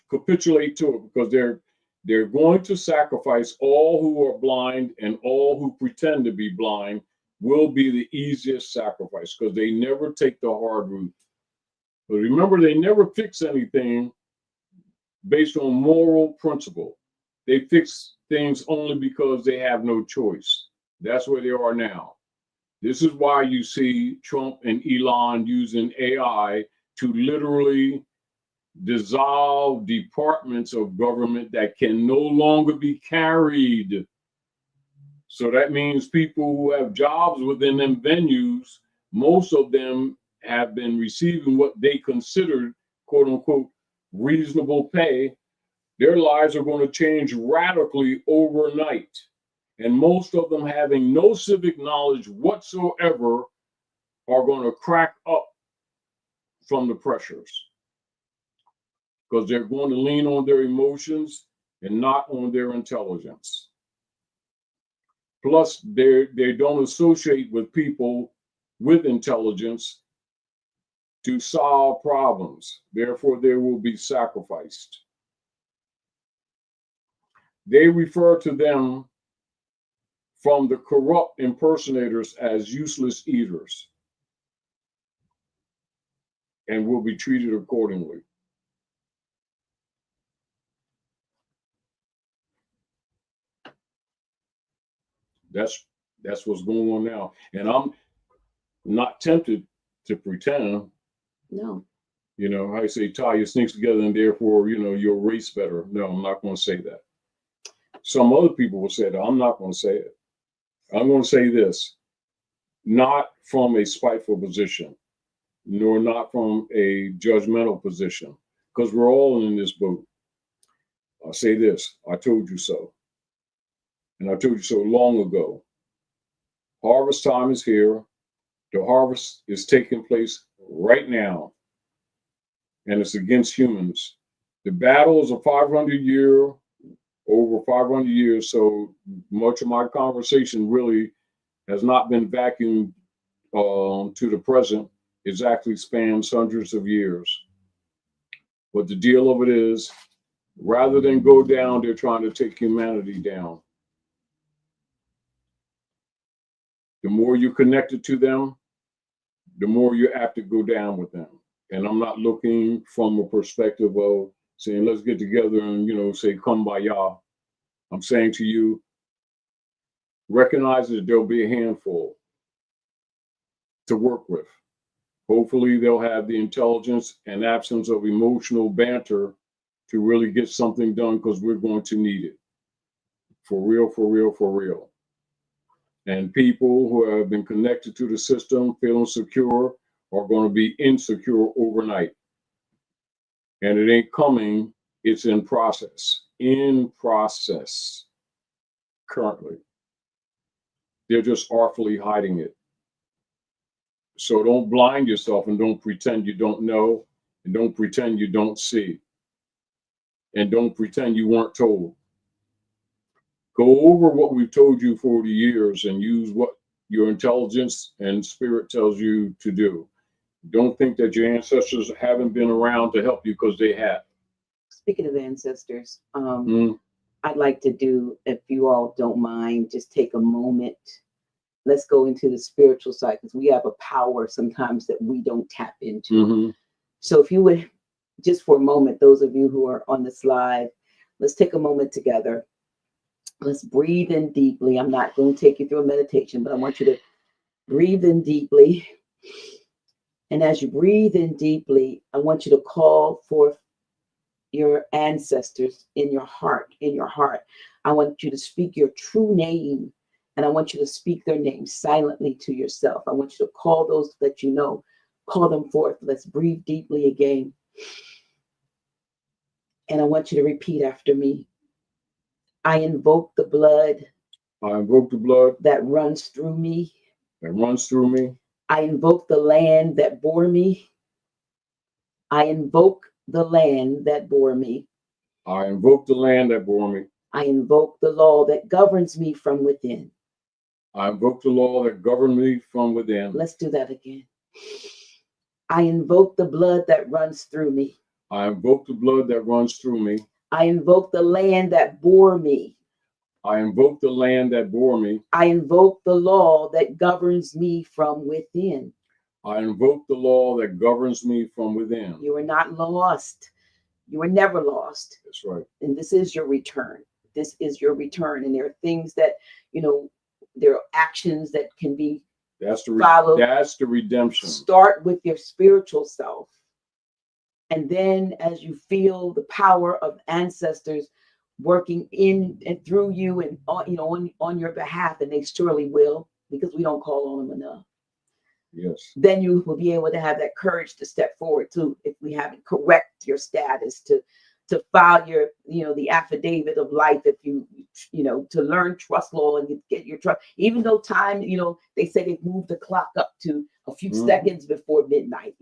capitulate to it, because they're going to sacrifice all who are blind, and all who pretend to be blind will be the easiest sacrifice, because they never take the hard route. But remember, they never fix anything based on moral principle. They fix things only because they have no choice. That's where they are now. This is why you see Trump and Elon using AI to literally dissolve departments of government that can no longer be carried. So that means people who have jobs within them venues, most of them have been receiving what they considered, quote unquote, reasonable pay. Their lives are going to change radically overnight. And most of them, having no civic knowledge whatsoever, are going to crack up from the pressures, because they're going to lean on their emotions and not on their intelligence. Plus, they don't associate with people with intelligence to solve problems. Therefore, they will be sacrificed. They refer to them from the corrupt impersonators as useless eaters, and will be treated accordingly. That's what's going on now. And I'm not tempted to pretend. No. How you say, tie your sneaks together and therefore, you'll race better. No, I'm not going to say that. Some other people will say that. I'm not going to say it. I'm going to say this, not from a spiteful position, nor not from a judgmental position, because we're all in this boat. I'll say this, I told you so. And I told you so long ago. Harvest time is here. The harvest is taking place right now. and it's against humans. The battle is over 500 years. So much of my conversation really has not been vacuumed to the present. It actually spans hundreds of years. But the deal of it is, rather than go down, they're trying to take humanity down. The more you're connected to them, the more you're apt to go down with them. And I'm not looking from a perspective of saying, let's get together and, say, kumbaya. I'm saying to you, recognize that there'll be a handful to work with. Hopefully they'll have the intelligence and absence of emotional banter to really get something done, because we're going to need it. For real, for real, for real. And people who have been connected to the system, feeling secure, are going to be insecure overnight. And it ain't coming, it's in process. In process currently. They're just artfully hiding it. So don't blind yourself and don't pretend you don't know, and don't pretend you don't see, and don't pretend you weren't told. Go over what we've told you for the years and use what your intelligence and spirit tells you to do. Don't think that your ancestors haven't been around to help you, because they have. Speaking of ancestors, I'd like to do, if you all don't mind, just take a moment. Let's go into the spiritual side, because we have a power sometimes that we don't tap into. So if you would, just for a moment, those of you who are on this live, let's take a moment together. Let's breathe in deeply. I'm not going to take you through a meditation, but I want you to breathe in deeply. And as you breathe in deeply, I want you to call forth your ancestors in your heart, I want you to speak your true name, and I want you to speak their name silently to yourself. I want you to call those that you know, call them forth. Let's breathe deeply again. And I want you to repeat after me. I invoke the blood. I invoke the blood that runs through me. that runs through me. I invoke the land that bore me. I invoke the land that bore me. I invoke the land that bore me. I invoke the law that governs me from within. I invoke the law that governs me from within. Let's do that again. I invoke the blood that runs through me. I invoke the blood that runs through me. I invoke the land that bore me. I invoke the land that bore me. I invoke the law that governs me from within. I invoke the law that governs me from within. You are not lost. You are never lost. That's right. And this is your return. This is your return. And there are things that, there are actions that can be followed. That's the redemption. Start with your spiritual self. And then as you feel the power of ancestors working in and through you and on your behalf, and they surely will, because we don't call on them enough. Yes. Then you will be able to have that courage to step forward too, if we haven't correct your status, to file your, the affidavit of life, if to learn trust law and get your trust, even though time, they say they've moved the clock up to a few seconds before midnight,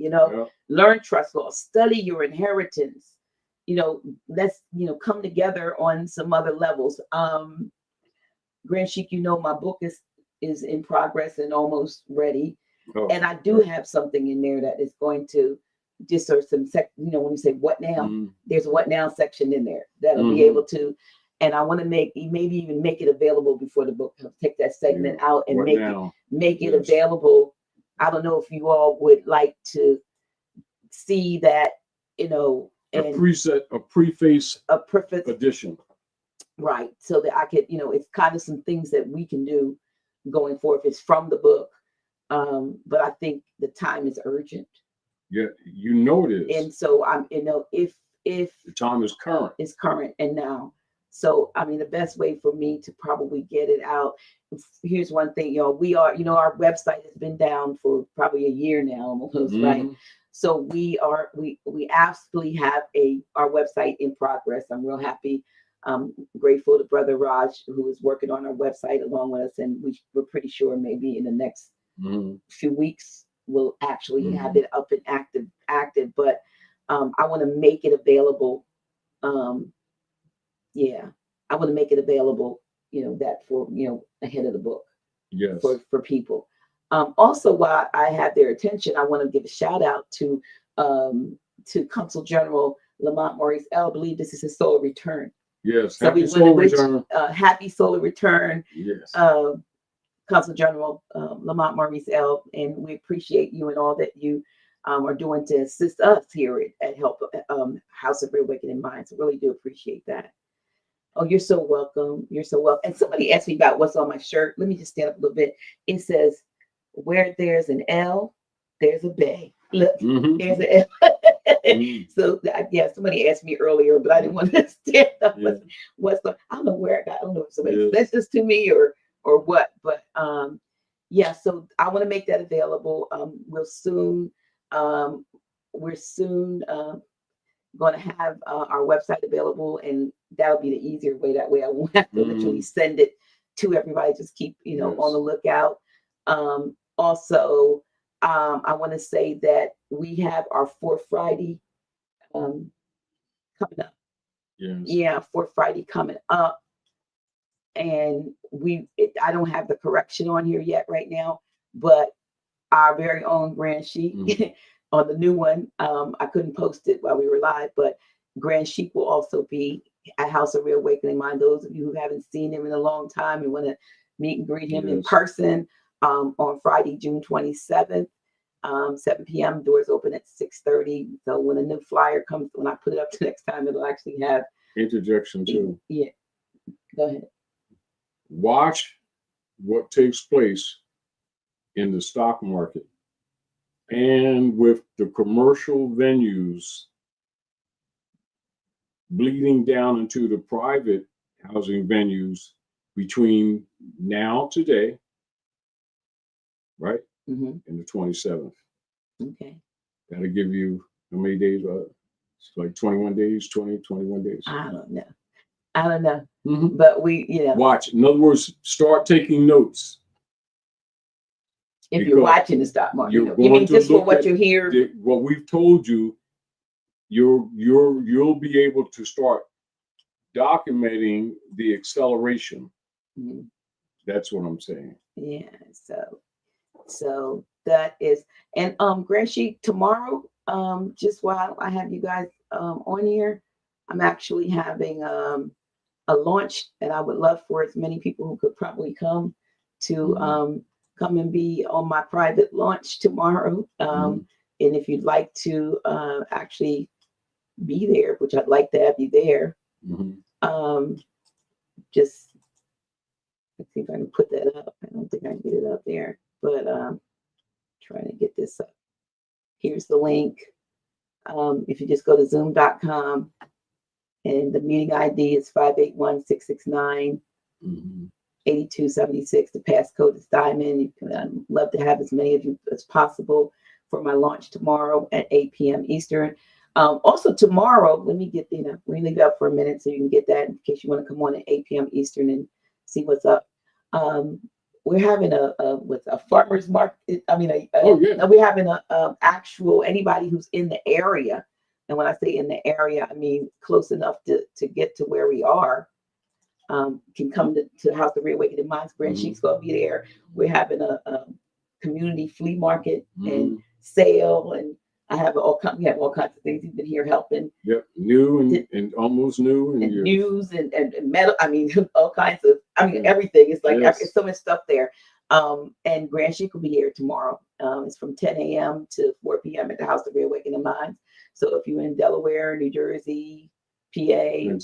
learn trust law, study your inheritance, let's, come together on some other levels. Grand Sheik, my book is in progress and almost ready. Oh, and I do have something in there that is going to just sort of some when you say what now, there's a what now section in there that'll be able to, and I want to maybe even make it available before the book. Take that segment out and make it available. I don't know if you all would like to see that, a preface edition. Right. So that I could, it's kind of some things that we can do going forward. It's from the book. But I think the time is urgent. Yeah, it is. And so I'm, if the time is current. It's current and now. So the best way for me to probably get it out. Here's one thing, y'all. We are, our website has been down for probably a year now, almost, right? So we absolutely have our website in progress. I'm real happy. Grateful to Brother Raj, who is working on our website along with us, and we're pretty sure maybe in the next few weeks we'll actually have it up and active. But I want to make it available. Yeah, I want to make it available, that for, ahead of the book. Yes. For people. Also, while I have their attention, I want to give a shout out to Consul General Lamont Maurice L. I believe this is his solar return. Yes. So Happy solar return. Happy solar return. Yes. Consul General Lamont Maurice L. And we appreciate you and all that you are doing to assist us here at Help House of Reawakening Minds. I really do appreciate that. Oh, you're so welcome. You're so welcome. And somebody asked me about what's on my shirt. Let me just stand up a little bit. It says, where there's an L, there's a bay. Look, there's an L. So, yeah, somebody asked me earlier, but I didn't want to stand up. Yeah. I don't know where I got. I don't know if somebody said this to me or what. But, yeah, so I want to make that available. We're soon going to have our website available, and that'll be the easier way. That way I won't have to literally send it to everybody. Just keep, on the lookout. Also, I want to say that we have our Fourth Friday coming up. Yes. Yeah, Fourth Friday coming up. And I don't have the correction on here yet right now, but our very own Grand Sheik on the new one, I couldn't post it while we were live, but Grand Sheik will also be at House of Reawakening Mind. Those of you who haven't seen him in a long time and want to meet and greet him in person, on Friday, June 27th, 7 p.m. Doors open at 6:30. So when a new flyer comes, when I put it up the next time, it'll actually have interjection too. Yeah, go ahead. Watch what takes place in the stock market and with the commercial venues bleeding down into the private housing venues between now, today, right? And the 27th. Okay. That'll give you how many days? It's like 21 days, 21 days. I don't know. But watch. In other words, start taking notes. If you're watching the stock market, you mean just for what you hear. What we've told you, you'll be able to start documenting the acceleration. That's what I'm saying. Yeah. So that is, and Grand Sheik, tomorrow, just while I have you guys on here, I'm actually having a launch, and I would love for as many people who could probably come to come and be on my private launch tomorrow. And if you'd like to actually be there, which I'd like to have you there, just let's see if I can put that up. I don't think I can get it up there, but trying to get this up. Here's the link. If you just go to zoom.com, and the meeting ID is 581-669-8276. The passcode is Diamond. I'd love to have as many of you as possible for my launch tomorrow at 8 p.m. Eastern. Also tomorrow, let me get, we leave it up for a minute so you can get that in case you want to come on at 8 p.m. Eastern and see what's up. We're having a farmer's market. We're having a actual, anybody who's in the area. And when I say in the area, I mean close enough to get to where we are, can come to House of Reawakening Minds. Grand Sheik's going to be there. We're having a community flea market and sale, and we have all kinds of things. He's been here helping. Yep, new and almost new, and news and metal. I mean, all kinds of. I mean, everything. It's like it's so much stuff there. And Grand Sheik will be here tomorrow. It's from 10 a.m. to 4 p.m. at the House of Reawakening Minds. So if you're in Delaware, New Jersey, PA,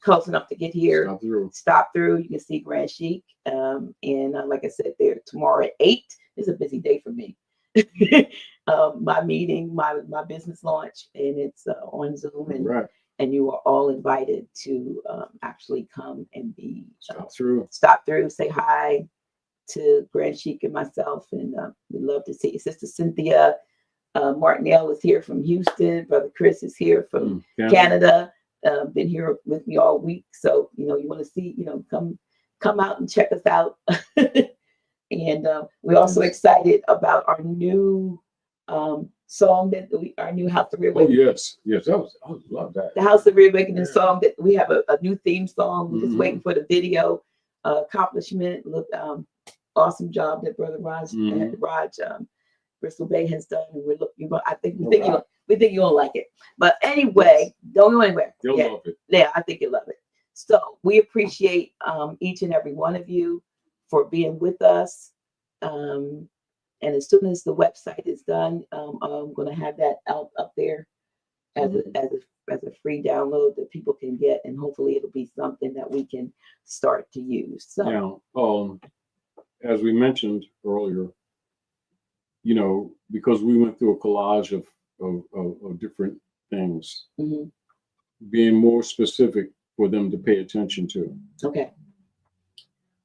close enough to get here, stop through. You can see Grand Sheik. And like I said, there tomorrow at 8. It's a busy day for me. My meeting, my business launch, and it's on Zoom, and you are all invited to actually come and be stop through, say hi to Grand Sheik and myself, and we'd love to see you. Sister Cynthia Martinell is here from Houston. Brother Chris is here from Canada. Been here with me all week, so you want to see, come out and check us out. And we're also excited about our new song that our new House of Oh Reawakening. yes, yes, I love that. The House of Reawakening song that we have a new theme song. We're just Mhm. waiting for the video accomplishment. Look, awesome job that Brother Mhm. Raj Bristol Bay has done. And we're looking. I think we All think right. we think you'll like it. But anyway, don't go anywhere. They'll Yeah, love it. yeah, I think you'll love it. So we appreciate each and every one of you for being with us. And as soon as the website is done, I'm going to have that out up there as a free download that people can get, and hopefully it'll be something that we can start to use. So Now, as we mentioned earlier, you know, because we went through a collage of different things, mhm. being more specific for them to pay attention to. Okay.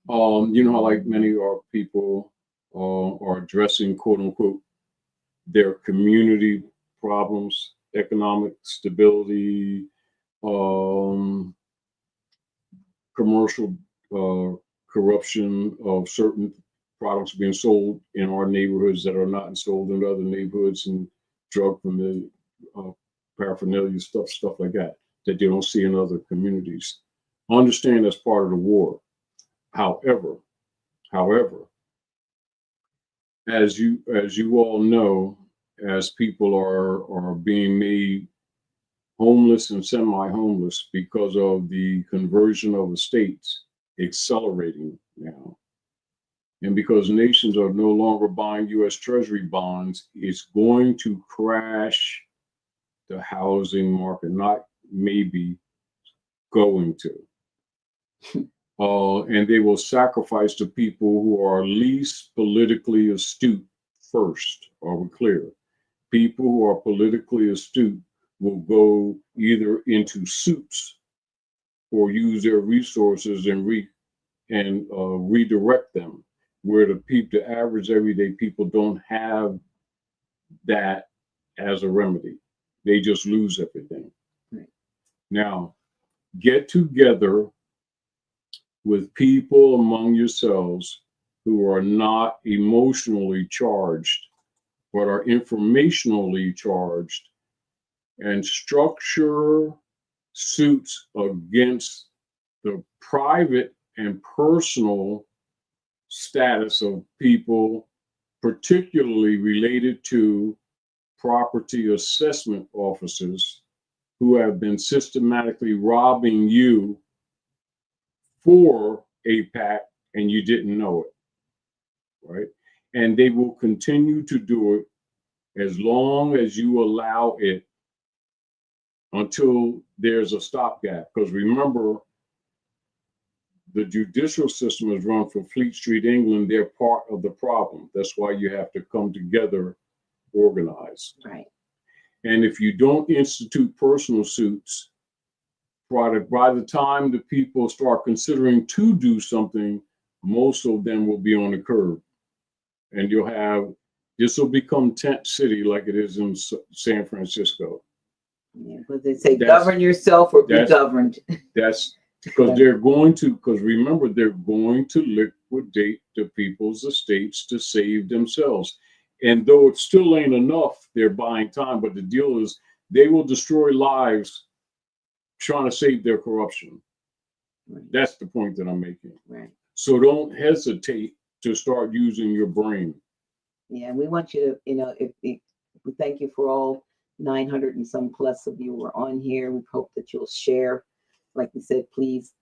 You know how like many of our people are addressing quote unquote their community problems, economic stability, commercial corruption of certain products being sold in our neighborhoods that are not sold in other neighborhoods, and drug paraphernalia stuff like that they don't see in other communities. I understand that's part of the war. However, as you all know, as people are being made homeless and semi-homeless because of the conversion of the states accelerating now, and because nations are no longer buying U.S. Treasury bonds, it's going to crash the housing market. Not maybe, going to. And they will sacrifice the people who are least politically astute first. Are we clear? People who are politically astute will go either into suits or use their resources and redirect them, where the average everyday people don't have that as a remedy. They just lose everything. Right. Now, get together with people among yourselves who are not emotionally charged, but are informationally charged, and structure suits against the private and personal status of people, particularly related to property assessment officers who have been systematically robbing you for APAC and you didn't know it, right? And they will continue to do it as long as you allow it, until there's a stopgap. Because remember, the judicial system is run from Fleet Street, England. They're part of the problem. That's why you have to come together, organize. Right. And if you don't institute personal suits, by the time the people start considering to do something, most of them will be on the curb. And this will become tent city like it is in San Francisco. Yeah, but they say govern yourself or be governed. That's because because remember, they're going to liquidate the people's estates to save themselves. And though it still ain't enough, they're buying time. But the deal is they will destroy lives trying to save their corruption. Right. That's the point that I'm making. Right. So don't hesitate to start using your brain. Yeah, we want you to, we thank you for all 900 and some plus of you who are on here. We hope that you'll share. Like we said, please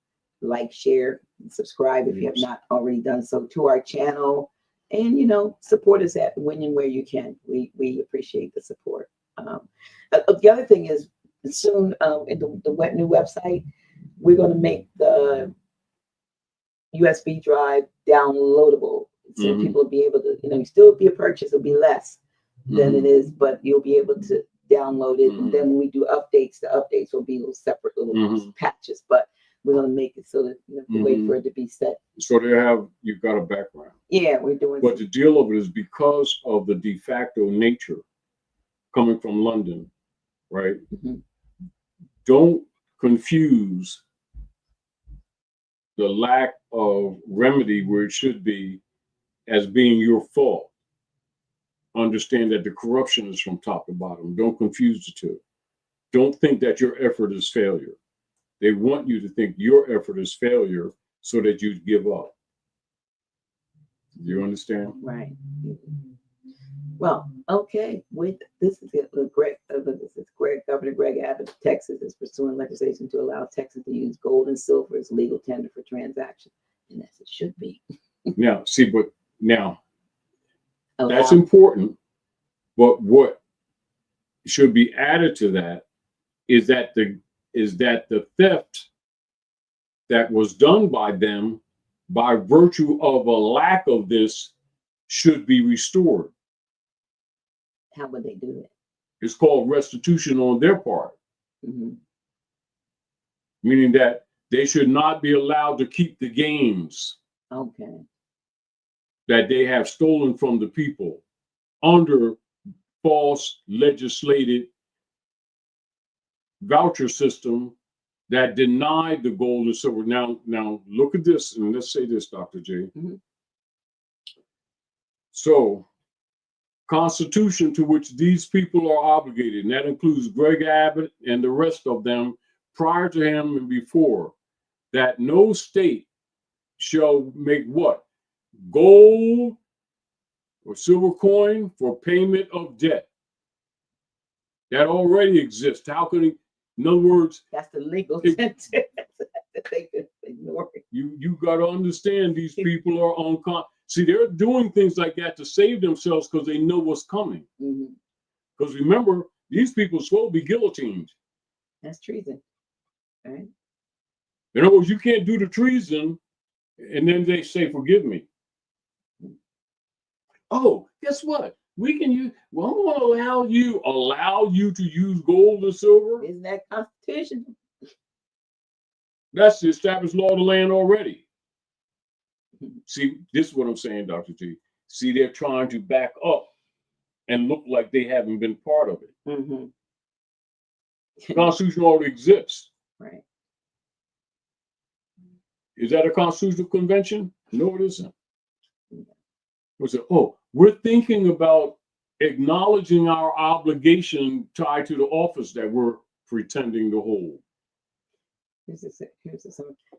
like, share, and subscribe if you have not already done so to our channel. And, support us at when and where you can. We appreciate the support. The other thing is, soon in the new website, we're going to make the USB drive downloadable. So people will be able to, still be a purchase, it'll be less than it is, but you'll be able to download it. And then when we do updates, the updates will be little separate little patches, but we're going to make it so that you have to wait for it to be set. So you've got a background. Yeah, we're doing. But the deal of it is, because of the de facto nature coming from London, right? Don't confuse the lack of remedy where it should be as being your fault. understand that the corruption is from top to bottom. Don't confuse the two. Don't think that your effort is failure. They want you to think your effort is failure so that you give up. Do you understand? Right. Well, okay. With this is Greg. Governor Greg Abbott of Texas is pursuing legislation to allow Texas to use gold and silver as legal tender for transactions, and as it should be. Now, see, but now that's Allow. important. But what should be added to that is that the theft that was done by them by virtue of a lack of this should be restored. How would they do it? It's called restitution on their part, meaning that they should not be allowed to keep the gains that they have stolen from the people under false legislated voucher system that denied the gold and silver. Now look at this, and let's say this, Dr. J. So, Constitution to which these people are obligated, and that includes Greg Abbott and the rest of them prior to him and before, that no state shall make what? Gold or silver coin for payment of debt. That already exists. How can he, in other words, that's the legal sentence that they could ignore it. You got to understand these people are see, they're doing things like that to save themselves because they know what's coming. Because remember, these people will be guillotined. That's treason, right? In other words, you can't do the treason and then they say, forgive me. Oh, guess what? We can use, well, I'm going to allow you to use gold and silver. Isn't that constitutional? That's the established law of the land already. See, this is what I'm saying, Dr. G. See, they're trying to back up and look like they haven't been part of it. The Constitution already exists. Right. Is that a constitutional convention? No, it isn't. What's it? Oh, we're thinking about acknowledging our obligation tied to the office that we're pretending to hold.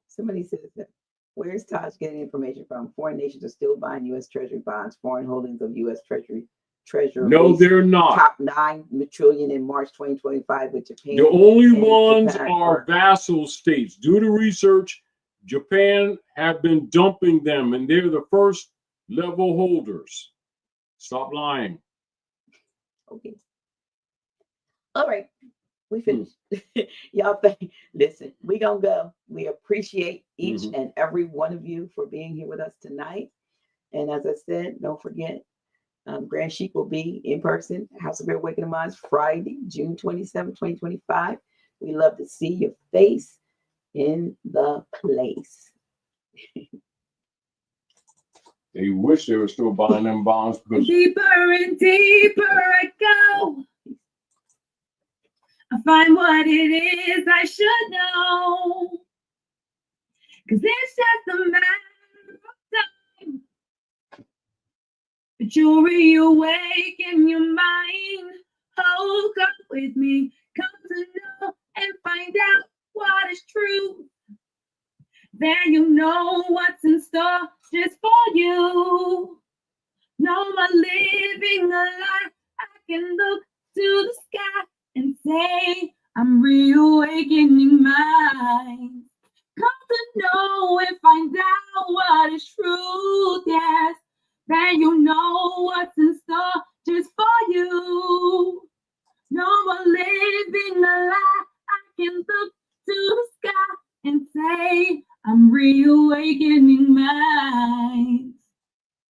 Somebody says that. Where's Taj getting information from? Foreign nations are still buying U.S. Treasury bonds. Foreign holdings of U.S. Treasury. No, they're not. Top $9 trillion in March 2025 with Japan. The only ones are vassal states. Do the research. Japan have been dumping them, and they're the first level holders. Stop lying. Okay. All right. We finished. Y'all listen, we gonna go. We appreciate each and every one of you for being here with us tonight. And as I said, don't forget, Grand Sheik will be in person, House of Great Awakening Minds, Friday, June 27, 2025. We love to see your face in the place. They wish they were still buying them bonds because deeper and deeper I go. I find what it is I should know. Cause it's just a matter of time. But you'll reawaken your mind. Oh, come with me. Come to know and find out what is true. Then you know what's in store just for you. No more living a lie. I can look to the sky and say, I'm reawakening mine. Come to know and find out what is truth, yes. Then you know what's in store just for you. No more living a lie. I can look to the sky and say, I'm reawakening mine.